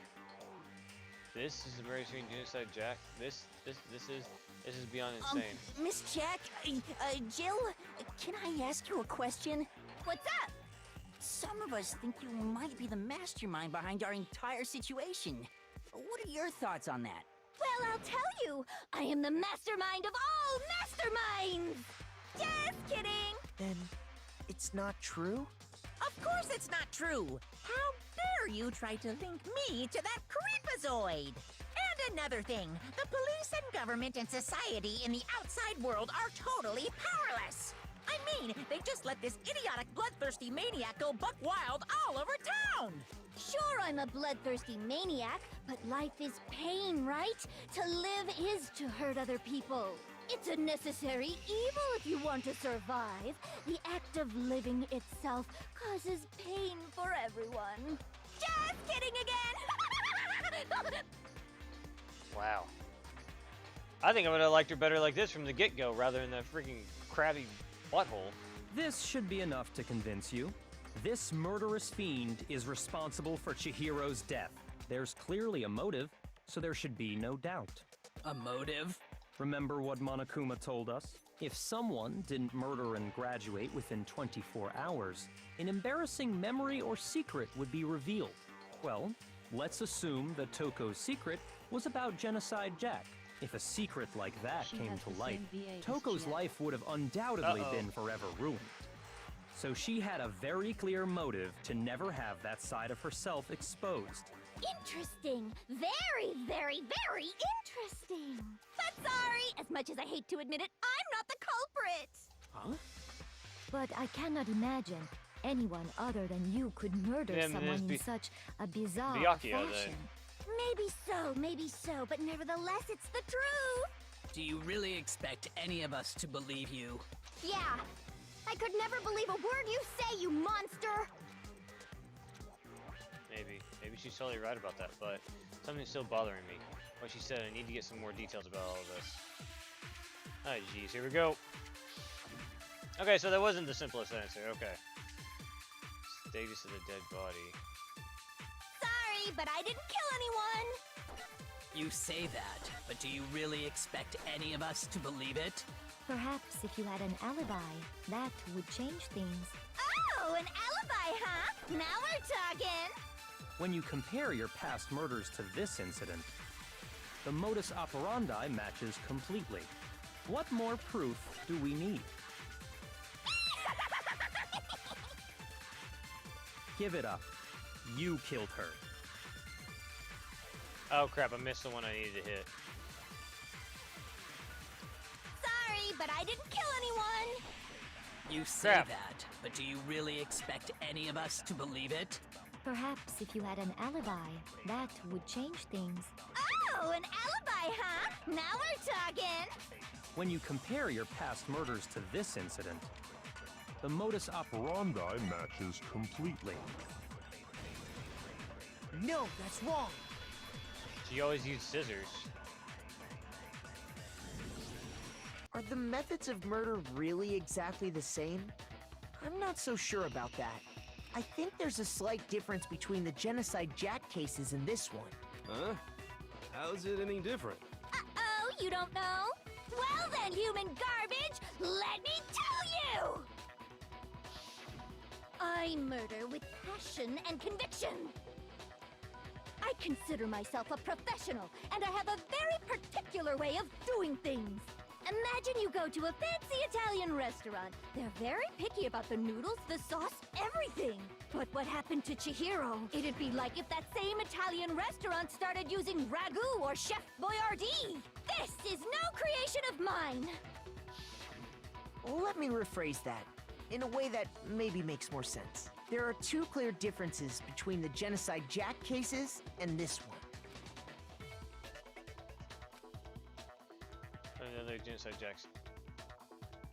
This is the murder between Genocide Jack. This is beyond insane. Miss Jack, Jill, can I ask you a question? What's up? Some of us think you might be the mastermind behind our entire situation. What are your thoughts on that? Well, I'll tell you, I am the mastermind of all masterminds! Just kidding! Then it's not true? Of course it's not true! How dare you try to link me to that creepazoid? And another thing, the police and government and society in the outside world are totally powerless! I mean, they just let this idiotic bloodthirsty maniac go buck wild all over town! Sure, I'm a bloodthirsty maniac, but life is pain, right? To live is to hurt other people. It's a necessary evil if you want to survive. The act of living itself causes pain for everyone. Just kidding again! Wow. I think I would have liked her better like this from the get-go rather than that freaking crabby butthole. This should be enough to convince you. This murderous fiend is responsible for Chihiro's death. There's clearly a motive, so there should be no doubt. A motive? Remember what Monokuma told us? If someone didn't murder and graduate within 24 hours, an embarrassing memory or secret would be revealed. Well, let's assume that Toko's secret was about Genocide Jack. If a secret like that came to light, Toko's life would have undoubtedly been forever ruined. So she had a very clear motive to never have that side of herself exposed. Interesting. Very, very, very interesting. But sorry, as much as I hate to admit it, I'm not the culprit. Huh? But I cannot imagine anyone other than you could murder someone in such a bizarre fashion. Maybe so, but nevertheless, it's the truth. Do you really expect any of us to believe you? Yeah. I could never believe a word you say, you monster! Maybe she's totally right about that, but something's still bothering me. What she said, I need to get some more details about all of this. Oh jeez, here we go. Okay, so that wasn't the simplest answer, okay. Status of the dead body. Sorry, but I didn't kill anyone! You say that, but do you really expect any of us to believe it? Perhaps if you had an alibi, that would change things. Oh, an alibi, huh? Now we're talking! When you compare your past murders to this incident, the modus operandi matches completely. What more proof do we need? Give it up. You killed her. Oh crap, I missed the one I needed to hit. Sorry, but I didn't kill anyone! You say that, but do you really expect any of us to believe it? Perhaps if you had an alibi, that would change things. Oh, an alibi, huh? Now we're talking! When you compare your past murders to this incident, the modus operandi matches completely. No, that's wrong! She always used scissors. Are the methods of murder really exactly the same? I'm not so sure about that. I think there's a slight difference between the Genocide Jack cases and this one. Huh? How's it any different? Uh-oh, you don't know? Well then, human garbage, let me tell you! I murder with passion and conviction. I consider myself a professional, and I have a very particular way of doing things. Imagine you go to a fancy Italian restaurant. They're very picky about the noodles, the sauce, everything. But what happened to Chihiro? It'd be like if that same Italian restaurant started using ragu or Chef Boyardee. This is no creation of mine. Let me rephrase that, in a way that maybe makes more sense. There are two clear differences between the Genocide Jack cases and this one. Another Genocide Jacks.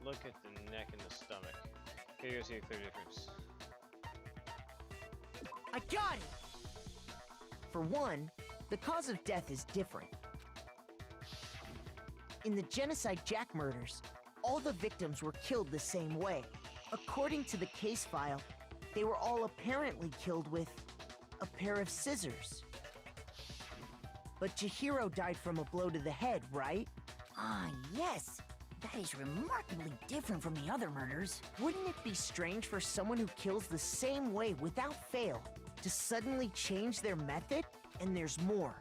Look at the neck and the stomach. Here you see a clear difference. I got it! For one, the cause of death is different. In the Genocide Jack murders, all the victims were killed the same way. According to the case file, they were all apparently killed with a pair of scissors. But Chihiro died from a blow to the head, right? Ah, yes. That is remarkably different from the other murders. Wouldn't it be strange for someone who kills the same way without fail to suddenly change their method? And there's more.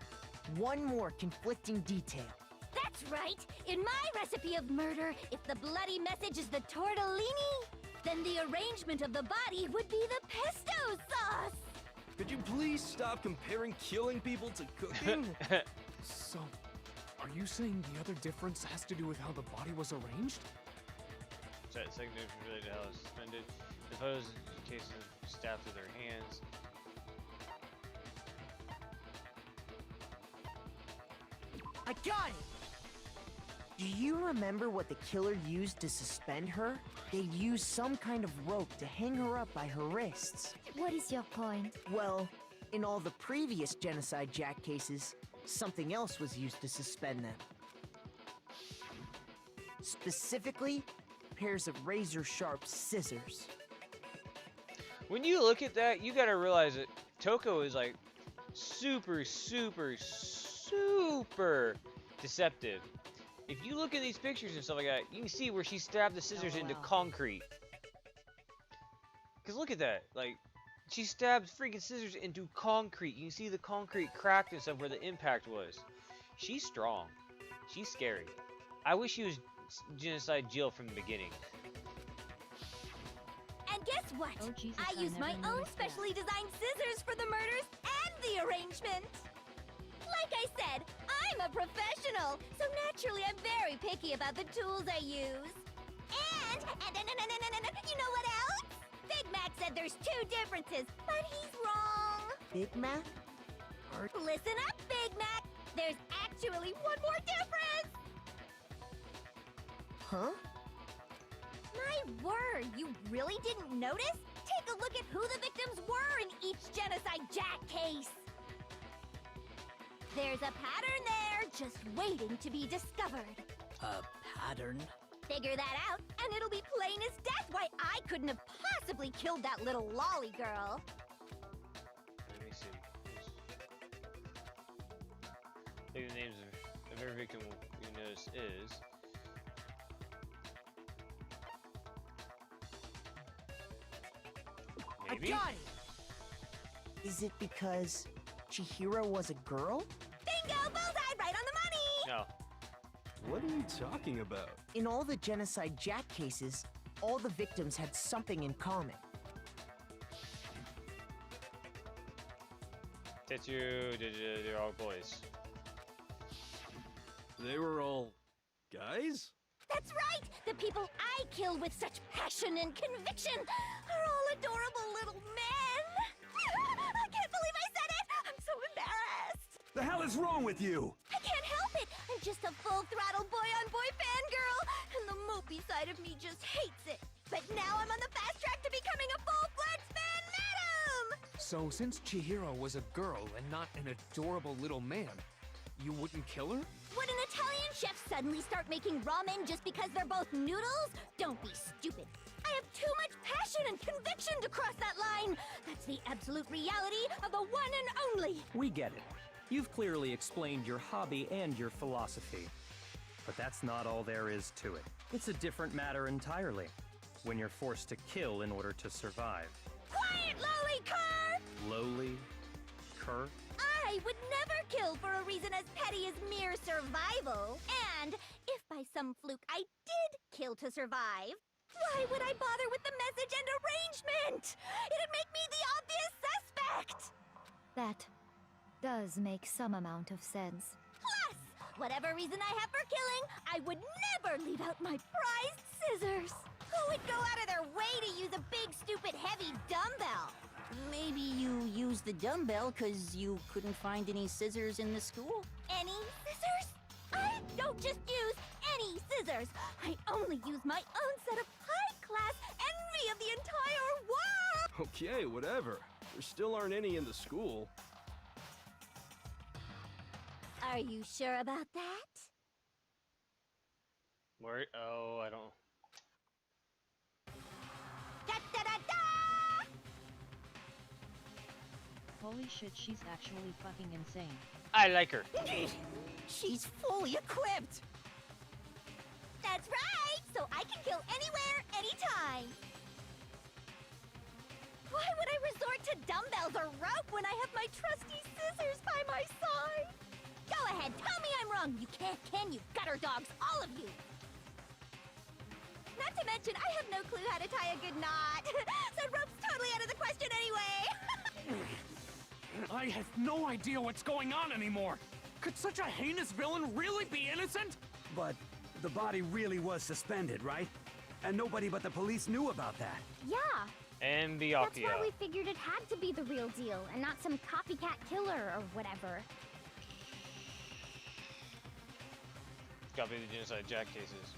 One more conflicting detail. That's right! In my recipe of murder, if the bloody message is the tortellini, then the arrangement of the body would be the pesto sauce! Could you please stop comparing killing people to cooking? So, are you saying the other difference has to do with how the body was arranged? Second difference related to how it's suspended. Suppose cases of stabbed with their hands. I got it! Do you remember what the killer used to suspend her? They used some kind of rope to hang her up by her wrists. What is your point? Well, in all the previous Genocide Jack cases, something else was used to suspend them. Specifically, pairs of razor-sharp scissors. When you look at that, you gotta realize that Toko is like super deceptive. If you look at these pictures and stuff like that, you can see where she stabbed the scissors into concrete. Because look at that. Like, she stabbed freaking scissors into concrete. You can see the concrete cracked and stuff where the impact was. She's strong. She's scary. I wish she was genocide Jill from the beginning. And guess what? Oh, Jesus, I used my own specially designed scissors for the murders and the arrangement. Like I said, I'm a professional, so naturally I'm very picky about the tools I use. And you know what else? Big Mac said there's 2 differences, but he's wrong. Big Mac? Listen up, Big Mac. There's actually one more difference. Huh? My word, you really didn't notice? Take a look at who the victims were in each Genocide Jack case. There's a pattern there, just waiting to be discovered. A pattern? Figure that out, and it'll be plain as death why I couldn't have possibly killed that little lolly girl. Let me see. I think the names of every victim you notice is... Maybe? I got it! Is it because Chihiro was a girl? Bingo! Bullseye! Right on the money! No. What are you talking about? In all the Genocide Jack cases, all the victims had something in common. They're all boys. They were all guys? That's right! The people I kill with such passion and conviction are all adorable little men! I can't believe I said it! I'm so embarrassed! The hell is wrong with you? I can't help it! I'm just a full-throttle boy-on-boy fangirl, and the mopey side of me just hates it. But now I'm on the fast track to becoming a full-fledged fan madam! So, since Chihiro was a girl and not an adorable little man, you wouldn't kill her? Would an Italian chef suddenly start making ramen just because they're both noodles? Don't be stupid. I have too much passion and conviction to cross that line. That's the absolute reality of the one and only. We get it. You've clearly explained your hobby and your philosophy. But that's not all there is to it. It's a different matter entirely. When you're forced to kill in order to survive. Quiet, lowly cur! Lowly? Cur? I would never kill for a reason as petty as mere survival. And if by some fluke I did kill to survive, why would I bother with the message and arrangement? It'd make me the obvious suspect! That does make some amount of sense. Plus, whatever reason I have for killing, I would never leave out my prized scissors. Who would go out of their way to use a big, stupid, heavy dumbbell? Maybe you used the dumbbell because you couldn't find any scissors in the school? Any scissors? I don't just use any scissors. I only use my own set of high-class envy of the entire world! Okay, whatever. There still aren't any in the school. Are you sure about that? Where? Oh, I don't... Da-da-da-da! Holy shit, she's actually fucking insane. I like her. She's fully equipped! That's right! So I can kill anywhere, anytime! Why would I resort to dumbbells or rope when I have my trusty scissors by my side? Go ahead, tell me I'm wrong! You can't, can you? Gutter dogs, all of you! Not to mention, I have no clue how to tie a good knot. So rope's totally out of the question anyway! I have no idea what's going on anymore! Could such a heinous villain really be innocent? But the body really was suspended, right? And nobody but the police knew about that. Yeah. And That's Byakuya. why we figured it had to be the real deal, and not some copycat killer or whatever. Copy the Genocide Jack cases.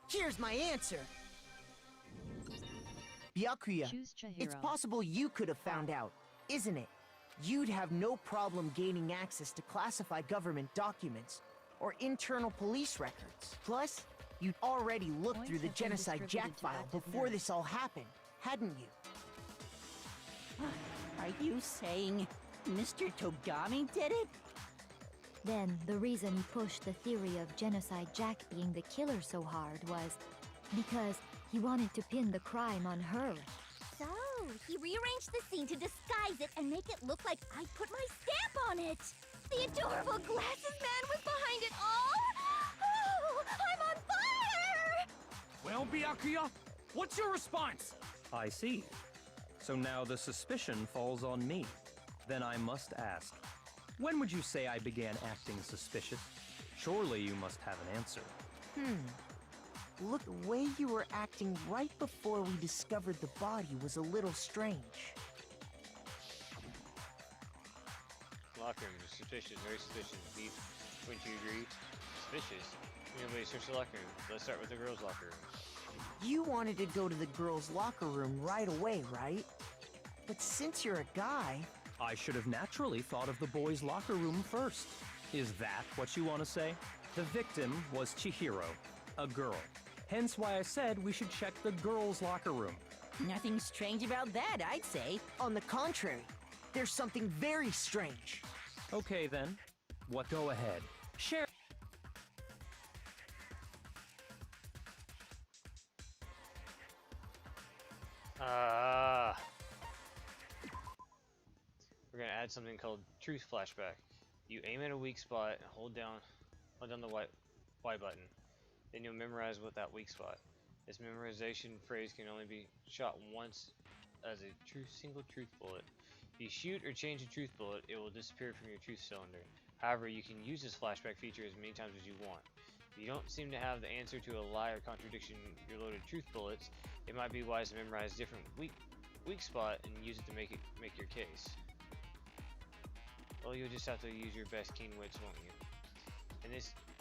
Here's my answer. Byakuya, it's possible you could have found out, isn't it? You'd have no problem gaining access to classified government documents or internal police records. Plus, you'd already looked through the Genocide Jack file before this all happened, hadn't you? Are you saying Mr. Togami did it? Then the reason he pushed the theory of Genocide Jack being the killer so hard was because he wanted to pin the crime on her. So, he rearranged the scene to disguise it and make it look like I put my stamp on it. The adorable glasses man was behind it all. Oh, I'm on fire! Well, Byakuya, what's your response? I see. So now the suspicion falls on me. Then I must ask, when would you say I began acting suspicious? Surely you must have an answer. Look, the way you were acting right before we discovered the body was a little strange. Locker room, suspicious, very suspicious. Beef, wouldn't you agree? Suspicious. Nobody search the locker room. Let's start with the girls' locker room. You wanted to go to the girls' locker room right away, right? But since you're a guy... I should have naturally thought of the boys' locker room first. Is that what you want to say? The victim was Chihiro, a girl. Hence why I said we should check the girls' locker room. Nothing strange about that, I'd say. On the contrary, there's something very strange. Okay then. What? Go ahead. Share. We're gonna add something called Truth Flashback. You aim at a weak spot and hold down the Y button. Then you'll memorize what that weak spot. This memorization phrase can only be shot once as a single truth bullet. If you shoot or change a truth bullet, it will disappear from your truth cylinder. However, you can use this flashback feature as many times as you want. If you don't seem to have the answer to a lie or contradiction in your loaded truth bullets, it might be wise to memorize a different weak spot and use it to make your case. Well, you'll just have to use your best keen wits, won't you?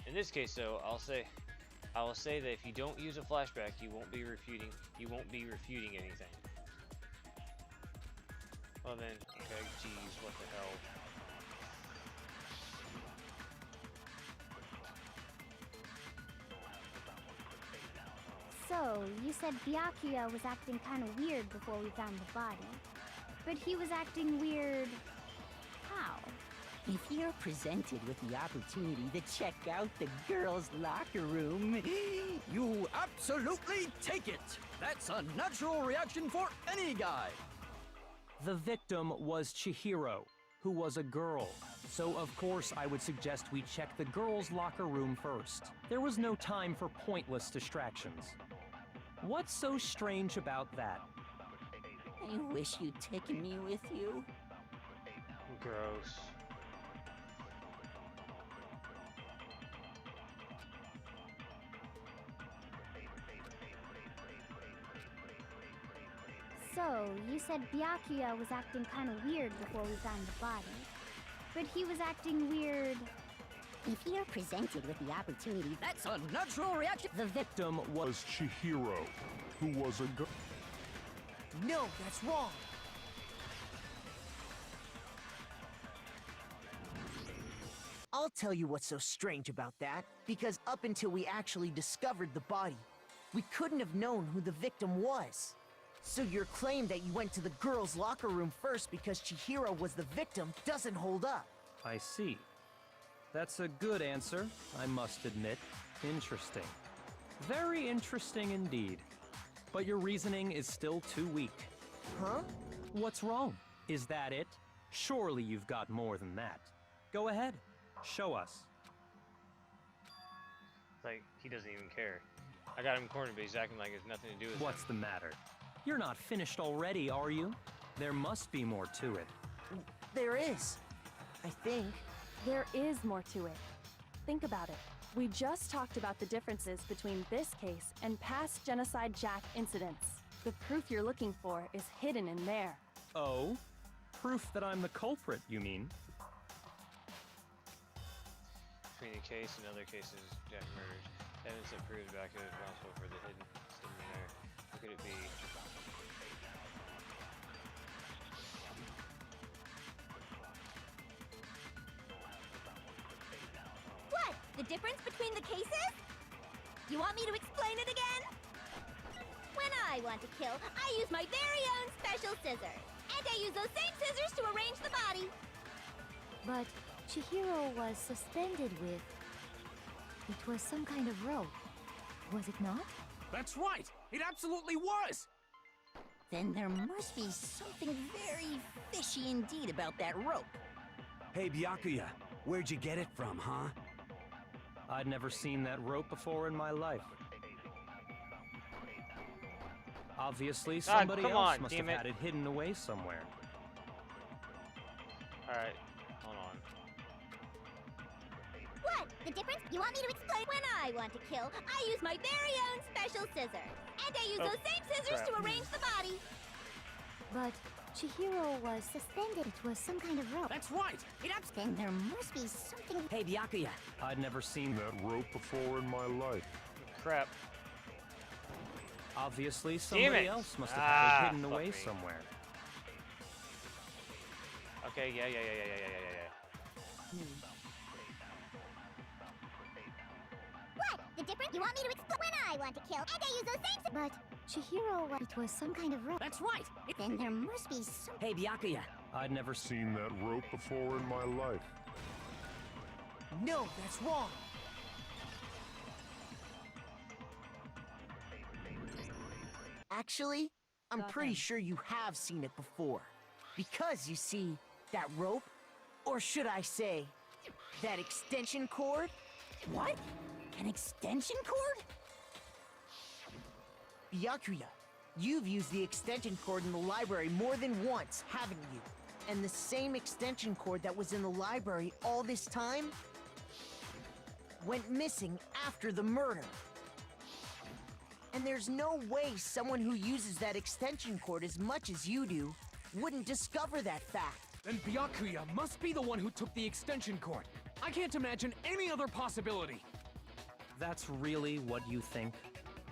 In this case, though, I will say that if you don't use a flashback, you won't be refuting anything. Well then, okay, geez, what the hell? So, you said Byakuya was acting kind of weird before we found the body. But he was acting weird... how? If you're presented with the opportunity to check out the girls' locker room... You absolutely take it! That's a natural reaction for any guy! The victim was Chihiro, who was a girl. So of course I would suggest we check the girls' locker room first. There was no time for pointless distractions. What's so strange about that? I wish you'd taken me with you. Gross. So, you said Byakuya was acting kind of weird before we found the body. But he was acting weird... If you're presented with the opportunity... That's a natural reaction! The victim was Chihiro, who was a girl. No, that's wrong! I'll tell you what's so strange about that, because up until we actually discovered the body, we couldn't have known who the victim was. So your claim that you went to the girls' locker room first because Chihiro was the victim doesn't hold up. I see. That's a good answer, I must admit. Interesting. Very interesting indeed. But your reasoning is still too weak. Huh? What's wrong? Is that it? Surely you've got more than that. Go ahead. Show us. Like, he doesn't even care. I got him cornered, but he's acting like it's nothing to do with What's the matter? You're not finished already, are you? There must be more to it. There is. I think. There is more to it. Think about it. We just talked about the differences between this case and past Genocide Jack incidents. The proof you're looking for is hidden in there. Oh? Proof that I'm the culprit, you mean? Between the case and other cases Jack murdered, evidence that proves Byakuya is responsible for the hidden stem in there. What could it be? What? The difference between the cases? You want me to explain it again? When I want to kill, I use my very own special scissors. And I use those same scissors to arrange the body. But Chihiro was suspended with... It was some kind of rope. Was it not? That's right! It absolutely was! Then there must be something very fishy indeed about that rope. Hey, Byakuya, where'd you get it from, huh? I'd never seen that rope before in my life. Obviously, somebody else must have had it hidden away somewhere. Alright, hold on. What? The difference? You want me to explain? When I want to kill, I use my very own special scissors. And I use those same scissors to arrange the body. But Chihiro was suspended. It was some kind of rope. That's right! Then there must be something... Hey, Byakuya. I'd never seen that rope before in my life. Crap. Obviously, somebody else must have had it hidden away somewhere. Okay, yeah. What? The difference? You want me to explain? When I want to kill, and I use those same... But Chihiro, it was some kind of rope. That's right! Then there must be some... Hey, Byakuya. I'd never seen that rope before in my life. No, that's wrong. Actually, I'm pretty sure you have seen it before. Because, you see, that rope, or should I say, that extension cord? What? An extension cord? Byakuya, you've used the extension cord in the library more than once, haven't you? And the same extension cord that was in the library all this time went missing after the murder. And there's no way someone who uses that extension cord as much as you do wouldn't discover that fact. Then Byakuya must be the one who took the extension cord. I can't imagine any other possibility. That's really what you think?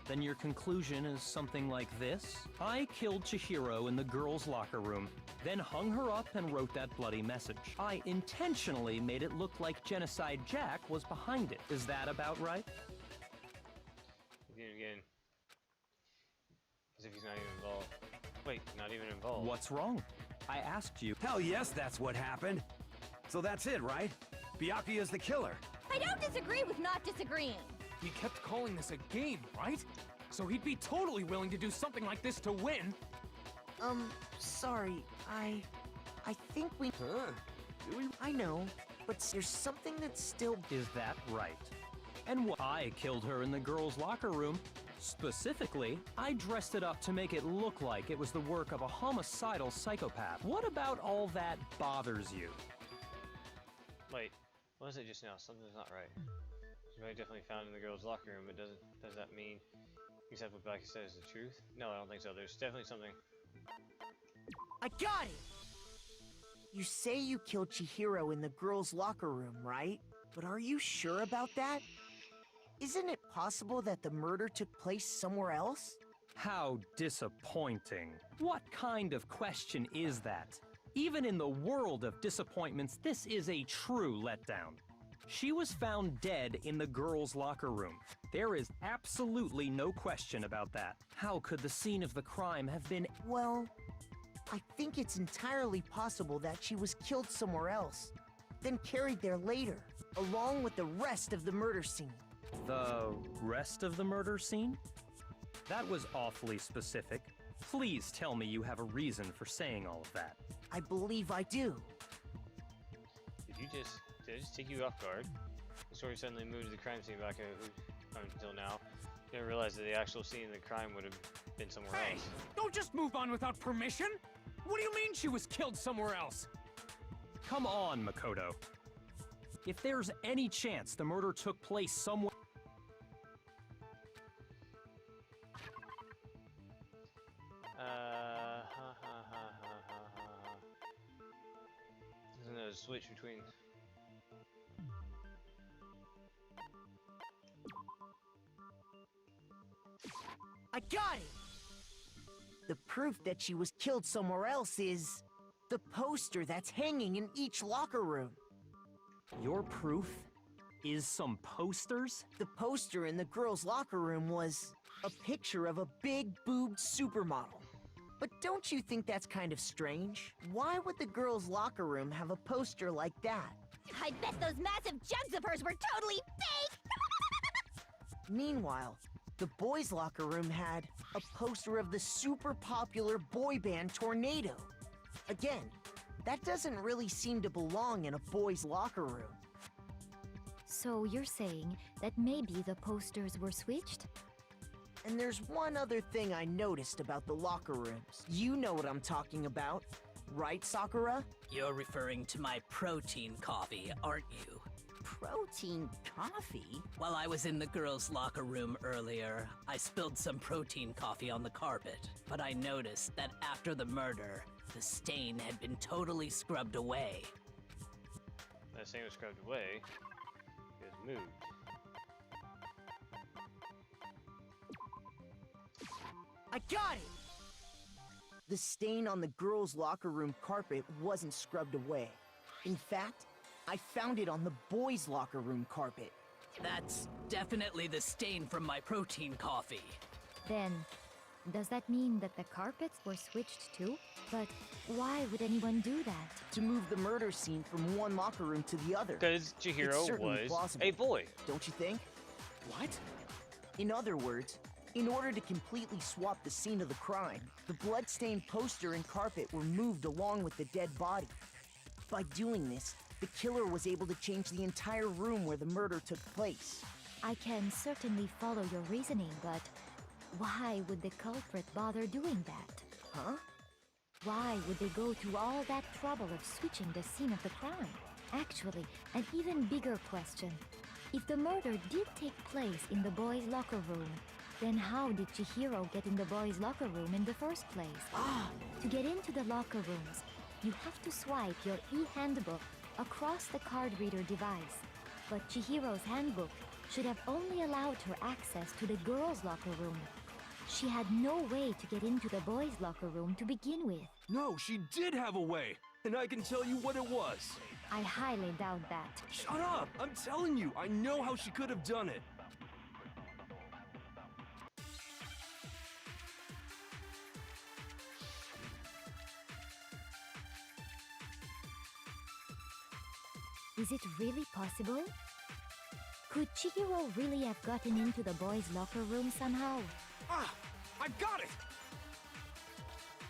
Then your conclusion is something like this? I killed Chihiro in the girls' locker room, then hung her up and wrote that bloody message. I intentionally made it look like Genocide Jack was behind it. Is that about right? Again. As if he's not even involved. Wait, not even involved. What's wrong? I asked you. Hell yes, that's what happened. So that's it, right? Byakuya's the killer. I don't disagree with not disagreeing. He kept calling this a game, right? So he'd be totally willing to do something like this to win. Sorry, I think we... I know, but there's something that's still... Is that right? And I killed her in the girls' locker room. Specifically, I dressed it up to make it look like it was the work of a homicidal psychopath. What about all that bothers you? Wait, what was it just now? Something's not right. She might definitely found in the girls' locker room, but does that mean except what Becky said is the truth? No, I don't think so. There's definitely something. I got it! You say you killed Chihiro in the girls' locker room, right? But are you sure about that? Isn't it possible that the murder took place somewhere else? How disappointing. What kind of question is that? Even in the world of disappointments, this is a true letdown. She was found dead in the girls' locker room. There is absolutely no question about that. How could the scene of the crime have been... Well, I think it's entirely possible that she was killed somewhere else, then carried there later, along with the rest of the murder scene. The rest of the murder scene? That was awfully specific. Please tell me you have a reason for saying all of that. I believe I do. Did I just take you off guard? The story suddenly moved to the crime scene back until now. Didn't realize that the actual scene of the crime would have been somewhere else. Don't just move on without permission! What do you mean she was killed somewhere else? Come on, Makoto. If there's any chance the murder took place somewhere... Isn't there a switch between... I got it! The proof that she was killed somewhere else is... the poster that's hanging in each locker room. Your proof is some posters? The poster in the girls' locker room was... A picture of a big-boobed supermodel. But don't you think that's kind of strange? Why would the girls' locker room have a poster like that? I bet those massive jugs of hers were totally fake! Meanwhile, the boys' locker room had a poster of the super popular boy band Tornado. Again, that doesn't really seem to belong in a boys' locker room. So you're saying that maybe the posters were switched? And there's one other thing I noticed about the locker rooms. You know what I'm talking about, right, Sakura? You're referring to my protein coffee, aren't you? Protein coffee? While I was in the girls' locker room earlier, I spilled some protein coffee on the carpet. But I noticed that after the murder, the stain had been totally scrubbed away. That stain was scrubbed away. It was moved. I got it! The stain on the girls' locker room carpet wasn't scrubbed away. In fact, I found it on the boys' locker room carpet. That's definitely the stain from my protein coffee. Then, does that mean that the carpets were switched too? But why would anyone do that? To move the murder scene from one locker room to the other. Because Chihiro was plausible, a boy. Don't you think? What? In other words, in order to completely swap the scene of the crime, the blood-stained poster and carpet were moved along with the dead body. By doing this, the killer was able to change the entire room where the murder took place. I can certainly follow your reasoning, but why would the culprit bother doing that? Huh? Why would they go through all that trouble of switching the scene of the crime? Actually, an even bigger question. If the murder did take place in the boys' locker room, then how did Chihiro get in the boys' locker room in the first place? To get into the locker rooms, you have to swipe your e-handbook across the card reader device. But Chihiro's handbook should have only allowed her access to the girls' locker room. She had no way to get into the boys' locker room to begin with. No, she did have a way, and I can tell you what it was. I highly doubt that. Shut up! I'm telling you, I know how she could have done it. Is it really possible? Could Chihiro really have gotten into the boys' locker room somehow? Ah! I got it!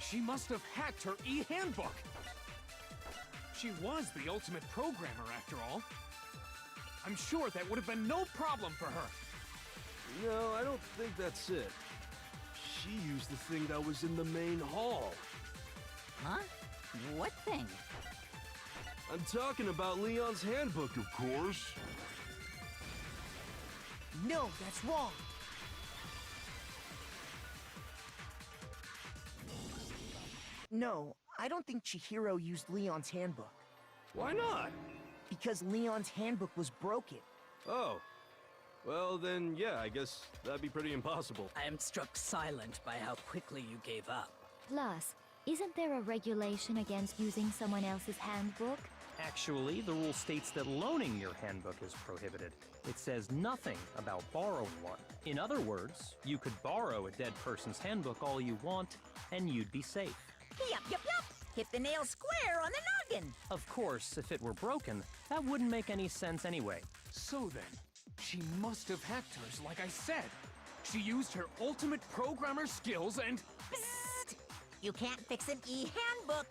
She must have hacked her e-handbook! She was the ultimate programmer, after all. I'm sure that would have been no problem for her. No, I don't think that's it. She used the thing that was in the main hall. Huh? What thing? I'm talking about Leon's handbook, of course. No, that's wrong. No, I don't think Chihiro used Leon's handbook. Why not? Because Leon's handbook was broken. Oh. Well, then, yeah, I guess that'd be pretty impossible. I am struck silent by how quickly you gave up. Plus, isn't there a regulation against using someone else's handbook? Actually, the rule states that loaning your handbook is prohibited. It says nothing about borrowing one. In other words, you could borrow a dead person's handbook all you want, and you'd be safe. Yup, yup, yup! Hit the nail square on the noggin! Of course, if it were broken, that wouldn't make any sense anyway. So then, she must have hacked hers like I said. She used her ultimate programmer skills and... Psst! You can't fix an e-handbook!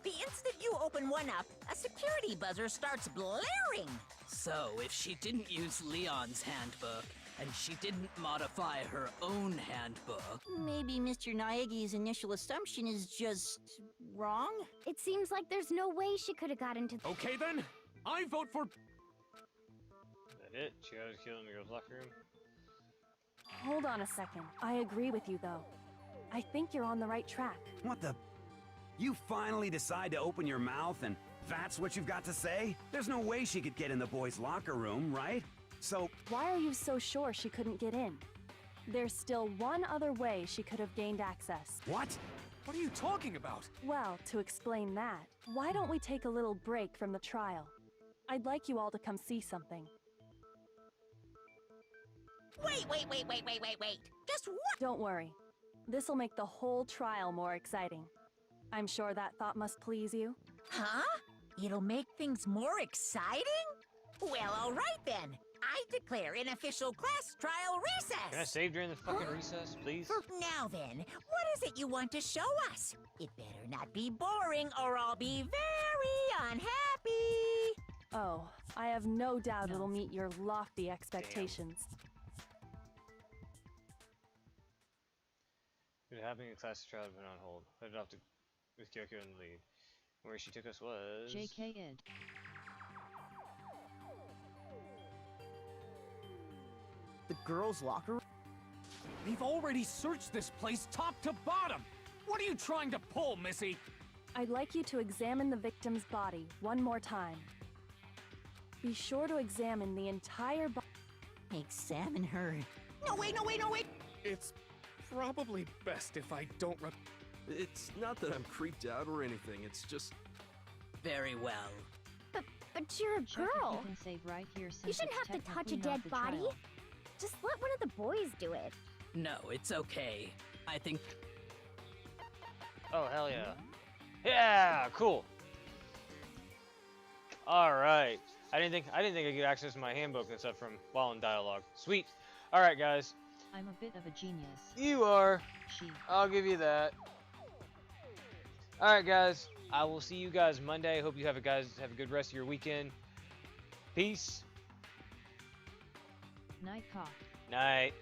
The instant you open one up, a security buzzer starts blaring! So, if she didn't use Leon's handbook, and she didn't modify her own handbook... Maybe Mr. Naegi's initial assumption is just... wrong? It seems like there's no way she could have got into... Okay then, I vote for... Is that it? She got killed in the girls' locker room? Hold on a second. I agree with you, though. I think you're on the right track. What the... You finally decide to open your mouth and that's what you've got to say? There's no way she could get in the boys' locker room, right? So... Why are you so sure she couldn't get in? There's still one other way she could have gained access. What? What are you talking about? Well, to explain that, why don't we take a little break from the trial? I'd like you all to come see something. Wait. Just what? Don't worry. This'll make the whole trial more exciting. I'm sure that thought must please you. Huh? It'll make things more exciting? Well, all right then. I declare an official class trial recess. Can I save during the fucking recess, please? Now then, what is it you want to show us? It better not be boring or I'll be very unhappy. Oh, I have no doubt it'll meet your lofty expectations. It happening in class trial had been on hold. Headed off to with Kyoko in the lead. Where she took us was JK id. The girls' locker room? We've already searched this place top to bottom! What are you trying to pull, Missy? I'd like you to examine the victim's body one more time. Be sure to examine the entire body. Examine her. No, wait. It's probably best if I don't It's not that I'm creeped out or anything, it's just... Very well. But you're a Check if girl. you can save right here since You shouldn't it's have to touch a technically not dead the body. trial. Just let one of the boys do it. No, it's okay. I think... Oh, hell yeah. Yeah, cool. Alright. I didn't think I could access my handbook and stuff from while in dialogue. Sweet. Alright, guys. I'm a bit of a genius. You are. She. I'll give you that. Alright, guys. I will see you guys Monday. Hope you have a good rest of your weekend. Peace. Night cough. Night.